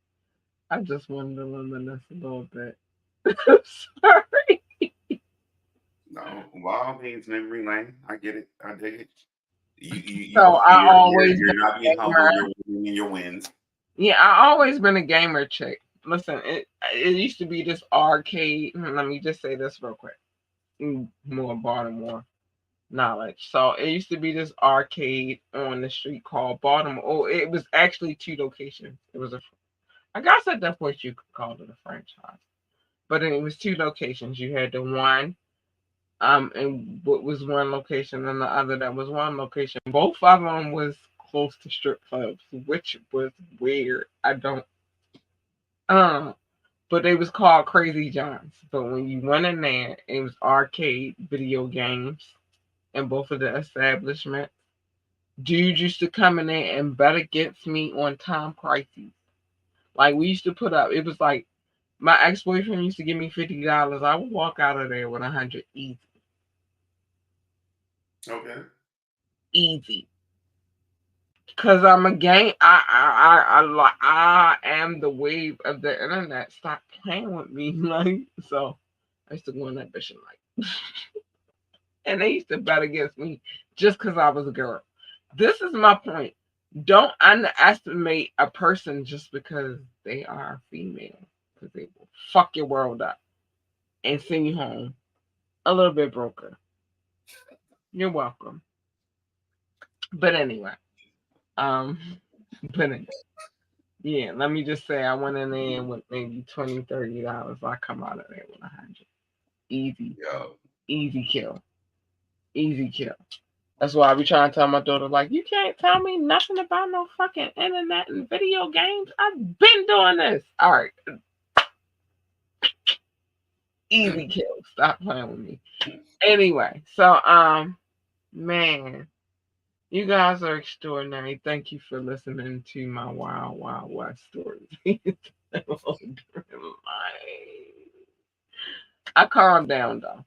I just wanted to reminisce a little bit. I'm sorry. no, by all means, memory lane. I get it. I dig it. So I always been You're not being a humble. gamer. You're winning your wins. Yeah, I always been a gamer chick. Listen, it used to be this arcade. Let me just say this real quick. More Baltimore knowledge. So it used to be this arcade on the street called Baltimore. Oh, it was actually two locations. It was a, I guess at that point you could call it a franchise, but then it was two locations. You had the one, and what was one location, and the other that was one location. Both of them was close to strip clubs, which was weird. I don't, uh, but they was called Crazy Johns. But when you went in there, it was arcade video games in both of the establishments. Dudes used to come in there and bet against me on Time Crises. Like we used to put up, it was like my ex boyfriend used to give me $50. I would walk out of there with 100 easy, Okay. easy. Cause I'm a game. I am the wave of the internet. Stop playing with me, like so. I used to go in that bitch and like, and they used to bet against me just because I was a girl. This is my point. Don't underestimate a person just because they are female, because they will fuck your world up and send you home a little bit broken. You're welcome. But anyway, um, but anyway, yeah, let me just say I went in there with maybe $20, $30. I come out of there with 100. Easy, Yo. easy kill, easy kill. That's why I be trying to tell my daughter, like, you can't tell me nothing about no fucking internet and video games. I've been doing this. All right, easy kill. Stop playing with me. Anyway, so man, you guys are extraordinary. Thank you for listening to my Wild Wild West stories. I calmed down though.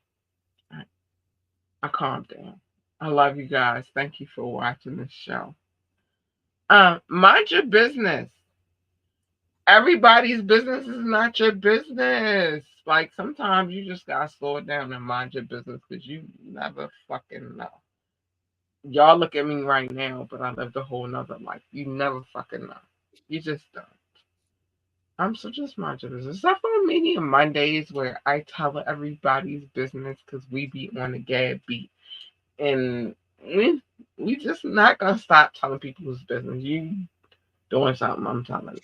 I calmed down. I love you guys. Thank you for watching this show. Mind your business. Everybody's business is not your business. Like sometimes you just gotta slow it down and mind your business because you never fucking know. Y'all look at me right now, but I lived a whole nother life. You never fucking know. You just don't. So just mind your business. Except for maybe on Mondays where I tell everybody's business because we be on the gab beat. And we just not gonna stop telling people's business. You doing something, I'm telling you.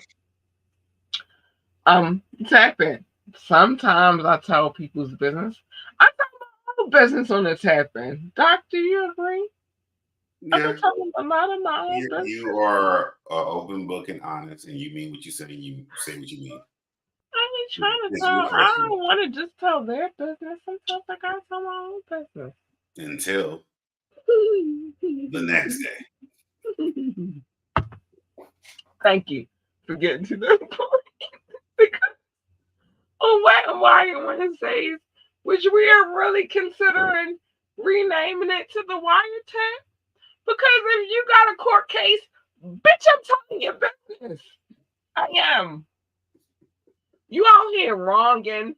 Tap in. Sometimes I tell people's business. I tell my own business on the tap in. Doc, do you agree? I'm Yeah. gonna tell them a lot of my own You business. are open book and honest, and you mean what you say. You say what you mean. I ain't trying to It's tell. I refreshing don't want to just tell their business. Sometimes I gotta tell my own business. until the next day. Thank you for getting to that point. Because why Wednesdays, which we are really considering renaming it to the wiretap. Because if you got a court case, bitch, I'm telling your business. I am. You out here wronging,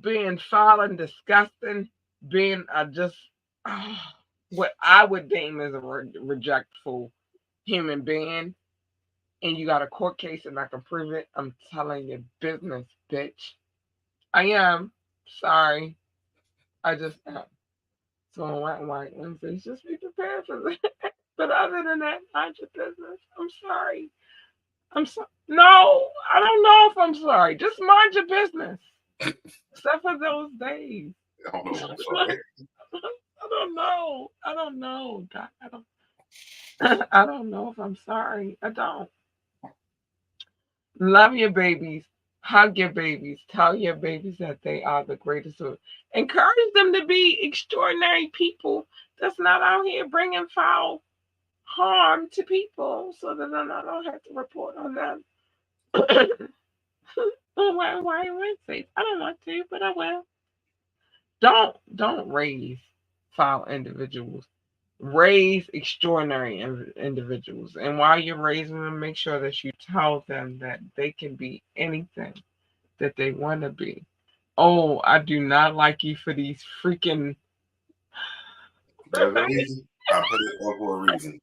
being foul and disgusting, being just what I would deem as a rejectful human being. and you got a court case and I can prove it, I'm telling you business, bitch. I am. Sorry. I just am. So on White Wednesdays, just be prepared for that. But other than that, mind your business. I'm sorry. I'm so no, I don't know if I'm sorry. Just mind your business. Except for those days. I don't know if I'm sorry. I don't know. I don't know. God, I don't I don't know if I'm sorry. I don't. Love your babies. Hug your babies. Tell your babies that they are the greatest. Encourage them to be extraordinary people that's not out here bringing foul harm to people so that I don't have to report on them. Why Wednesdays? I don't want to, but I will. Don't raise foul individuals. Raise extraordinary individuals. And while you're raising them, make sure that you tell them that they can be anything that they want to be. Oh, I do not like you for these freaking. There's a reason. I put it up for a reason.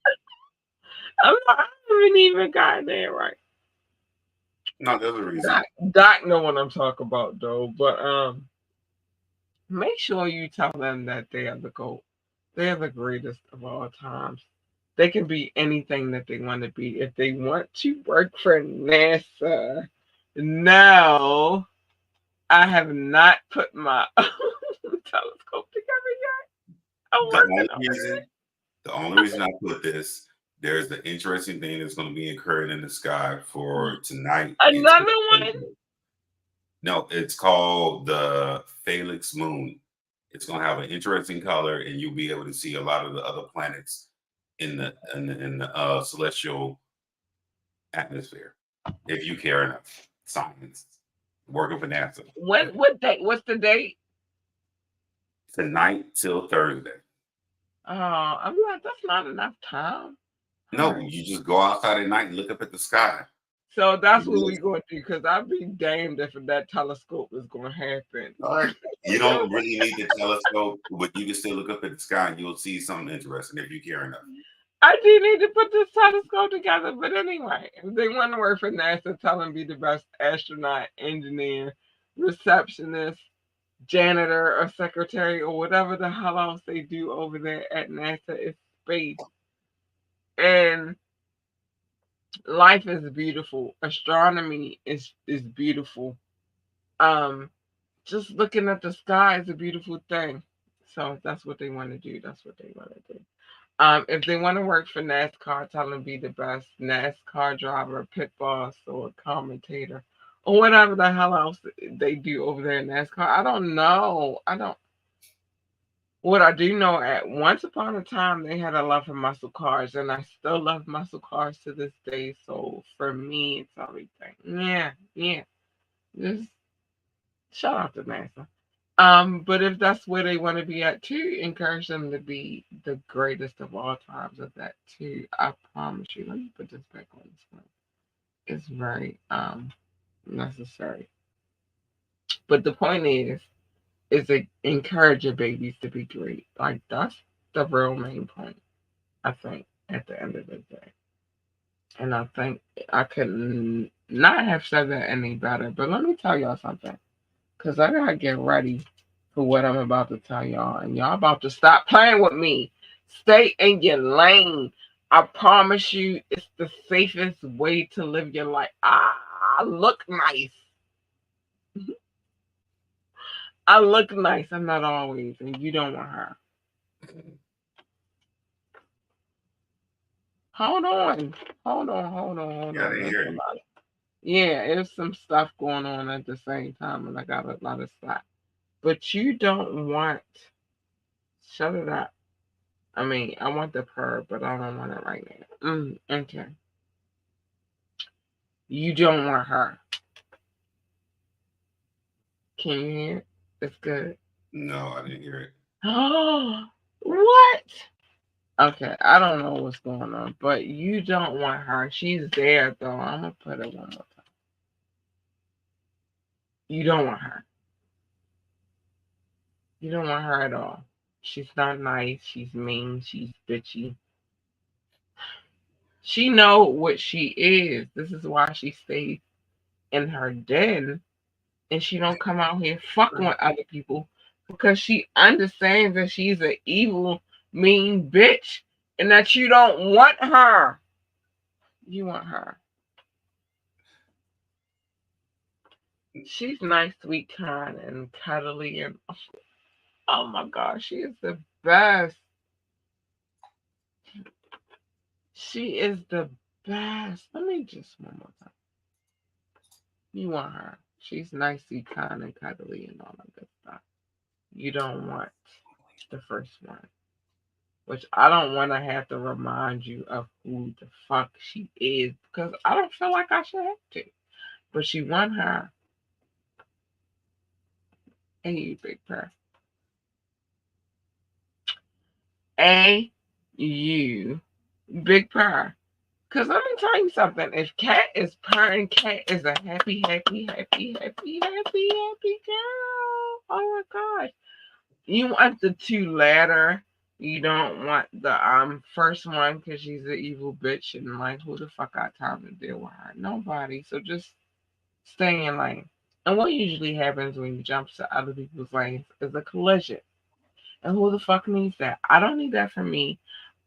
I haven't even gotten there right. No, there's a reason. Doc know what I'm talking about though, but make sure you tell them that they are the GOAT. They are the greatest of all times. They can be anything that they want to be. If they want to work for NASA, no, I have not put my telescope together yet. I'm The working only on reason, the only reason I put this, there's the interesting thing that's going to be occurring in the sky for tonight. another one. No, it's called the Felix Moon. It's going to have an interesting color, and you'll be able to see a lot of the other planets in the celestial atmosphere if you care enough. Science, working for NASA. What date? What's the date? Tonight till Thursday. I'm like, that's not enough time. No, you just go outside at night and look up at the sky. So that's what we're going to do because I'd be damned if that telescope is going to happen. Right? You don't really need the telescope, but you can still look up at the sky and you'll see something interesting if you care enough. I do need to put this telescope together, but anyway, if they want to work for NASA, tell them be the best astronaut, engineer, receptionist, janitor, or secretary, or whatever the hell else they do over there at NASA. It's space. And life is beautiful. Astronomy is beautiful. Um, just looking at the sky is a beautiful thing. So if that's what they want to do, that's what they want to do. If they want to work for NASCAR, tell them be the best NASCAR driver, pit boss, or commentator, or whatever the hell else they do over there in NASCAR. I don't know. I don't. What I do know, at once upon a time, they had a love for muscle cars, and I still love muscle cars to this day. So for me, it's everything. Yeah, yeah. Just shout out to NASA. But if that's where they want to be at too, encourage them to be the greatest of all times at that too. I promise you. Let me put this back on this one. It's very necessary. But the point is to encourage your babies to be great. Like that's the real main point, I think, at the end of the day. And I think I could not have said that any better. But let me tell y'all something. Because I gotta get ready for what I'm about to tell y'all. And y'all about to stop playing with me. Stay in your lane. I promise you, it's the safest way to live your life. I look nice. I look nice. I'm not always. And you don't want her. Hold on. Hold Yeah, on. they hear you. Yeah, there's some stuff going on at the same time. And I got a lot of stuff. But you don't want. Shut it up. I mean, I want the purr, but I don't want it right now. Okay. You don't want her. Can you hear it? It's good. No, I didn't hear it. Oh, what? Okay, I don't know what's going on, but you don't want her. She's there, though. I'm going to put it one more time. You don't want her. You don't want her at all. She's not nice. She's mean. She's bitchy. She know what she is. This is why she stays in her den and she don't come out here fucking with other people because she understands that she's an evil, mean bitch and that you don't want her. You want her. She's nice, sweet, kind, and cuddly, and oh my gosh, she is the best. She is the best. Let me just one more time. You want her. She's nice, sweet, kind, and cuddly, and all that good stuff. You don't want the first one, which I don't want to have to remind you of who the fuck she is because I don't feel like I should have to. But you want her, and you big purr. A you big purr. Cause let me tell you something. If cat is purring, cat is a happy, happy, happy, happy, happy, happy girl. Oh my gosh. You want the two latter. You don't want the first one because she's an evil bitch and like who the fuck got time to deal with her? Nobody. So just stay in lane. And what usually happens when you jump to other people's lanes is a collision. And who the fuck needs that? I don't need that for me.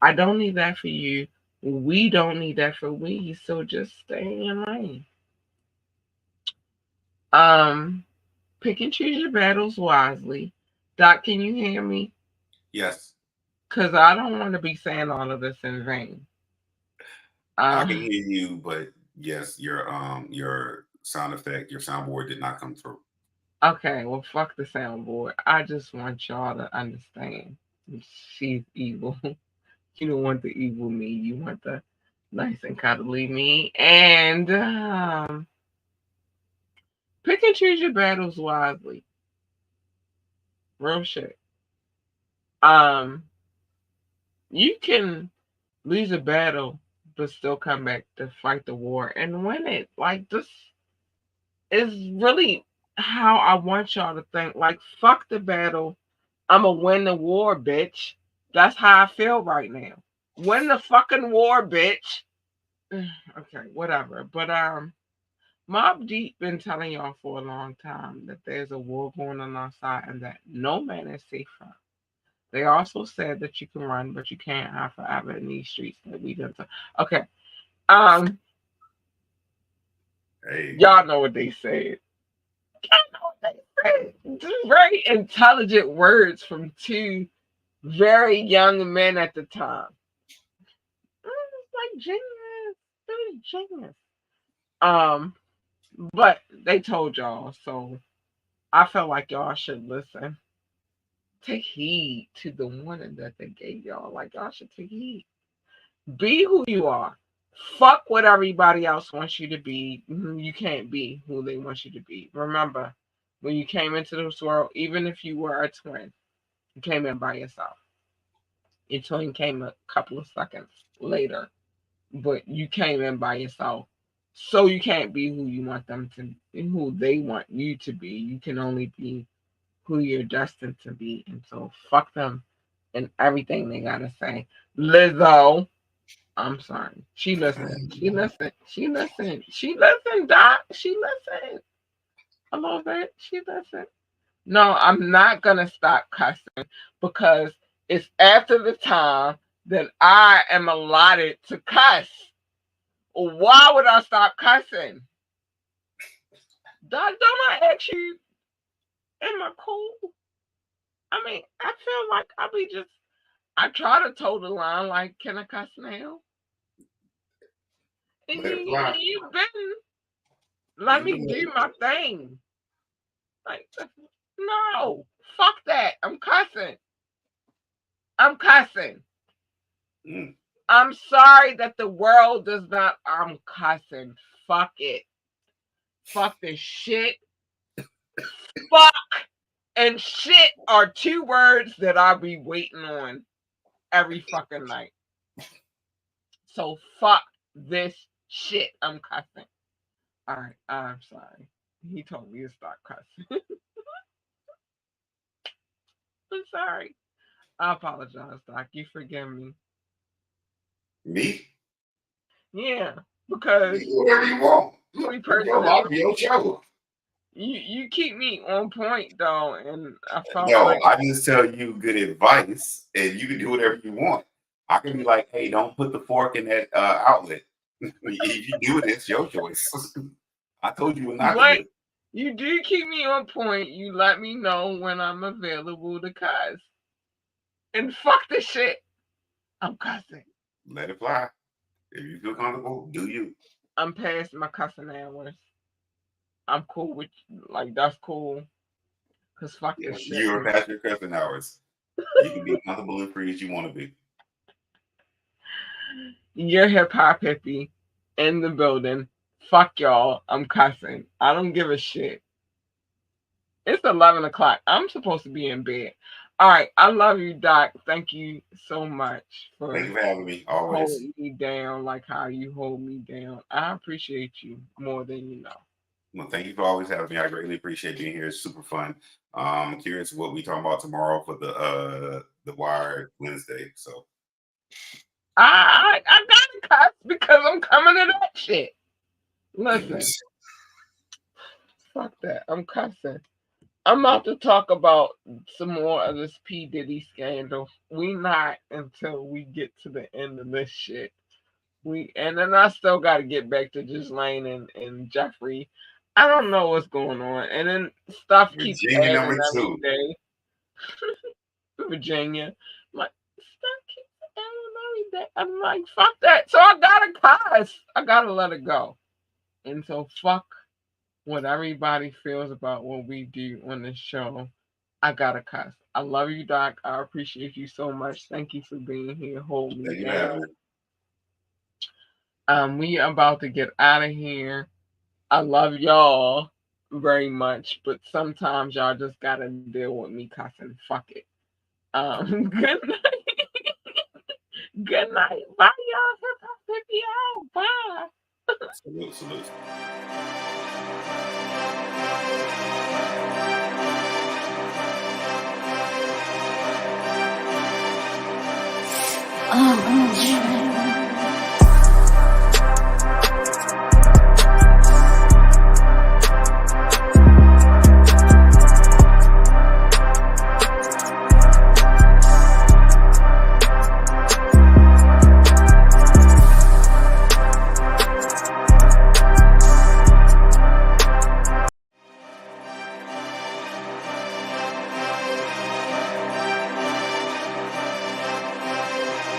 I don't need that for you. We don't need that for we. So just stay in lane. Um, Pick and choose your battles wisely. Doc, can you hear me? Yes, Cause I don't want to be saying all of this in vain. I can Um, hear you, but yes, your sound effect, your soundboard did not come through. okay, well fuck the soundboard. I just want y'all to understand. She's evil. You don't want the evil me. You want the nice and cuddly me. And pick and choose your battles wisely. Real shit. Um, you can lose a battle but still come back to fight the war and win it. Like this is really how I want y'all to think. Like fuck the battle. I'ma win the war, bitch. That's how I feel right now. Win the fucking war, bitch. Okay, whatever. But Mob Deep been telling y'all for a long time that there's a war going on outside and that no man is safe from. They also said that you can run, but you can't hide forever in these streets that we done. Okay, um, Hey, y'all know what they said. Y'all know what they said. Two very intelligent words from two very young men at the time. It's like genius. It was genius. Um, but they told y'all, so I felt like y'all should listen. Take heed to the warning that they gave y'all. Like y'all should take heed. Be who you are. Fuck what everybody else wants you to be. You can't be who they want you to be. Remember, when you came into this world, even if you were a twin, you came in by yourself. Your twin came a couple of seconds later, but you came in by yourself. So you can't be who you want them to, who they want you to be. You can only be who you're destined to be. And so fuck them and everything they gotta say. Lizzo, I'm sorry. She listened. She listened. She listened. She listened, Doc. She listened. A little bit. She listened. No, I'm not gonna stop cussing because it's after the time that I am allotted to cuss. Why would I stop cussing? Doc, don't I ask you, am I cool? I mean, I feel like I be just I try to toe the line like, can I cuss now? And let it fly. you've been let You me know, do my thing. Like, no, fuck that. I'm cussing. I'm cussing. mm, I'm sorry that the world does not. I'm cussing. Fuck it. Fuck this shit. Fuck and shit are two words that I'll be waiting on every fucking night. So fuck this shit. I'm cussing. All right, I'm sorry. He told me to stop cussing. I'm sorry. I apologize, Doc. You forgive me. me? Yeah, because You do whatever you want. only It's your person that life, your show. you keep me on point though, and I felt No, like I just tell you good advice, and you can do whatever you want. I can be like, hey, don't put the fork in that outlet. If you do it, it's your choice. I told you what not to but do. you do keep me on point. You let me know when I'm available to cuss. And fuck this shit. I'm cussing. Let it fly. If you feel comfortable, do you. I'm past my cussing hours. I'm cool with like that's cool. Cause fuck Yeah, this shit. you're past your cussing hours. You can be comfortable and free as you want to be. You're hip hop hippie in the building. Fuck y'all. I'm cussing. I don't give a shit. It's 11 o'clock. I'm supposed to be in bed. All right. I love you, Doc. Thank you so much Thank for you for having me. Always. holding me down like how you hold me down. I appreciate you more than you know. Well, thank you for always having me. I greatly appreciate being here. It's super fun. I'm curious what we talking about tomorrow for the Wire Wednesday. So I gotta cuss because I'm coming to that shit. Listen, fuck that. I'm cussing. I'm about to talk about some more of this P. Diddy scandal. We not until we get to the end of this shit. And then I still gotta get back to Ghislaine and Jeffrey. I don't know what's going on. And then stuff keeps Virginia adding number every 2. day. Virginia. Like stuff keeps adding every day. I'm like, fuck that. So I gotta cuss. I gotta let it go. And so fuck what everybody feels about what we do on this show. I gotta cuss. I love you, Doc. I appreciate you so much. Thank you for being here. Hold me Thank you for down. having me. We about to get out of here. I love y'all very much, but sometimes y'all just gotta deal with me cussing. Fuck it. Good night. Good night. Bye, y'all. Hip hop, hippie out. Bye. Salute, salute. Oh,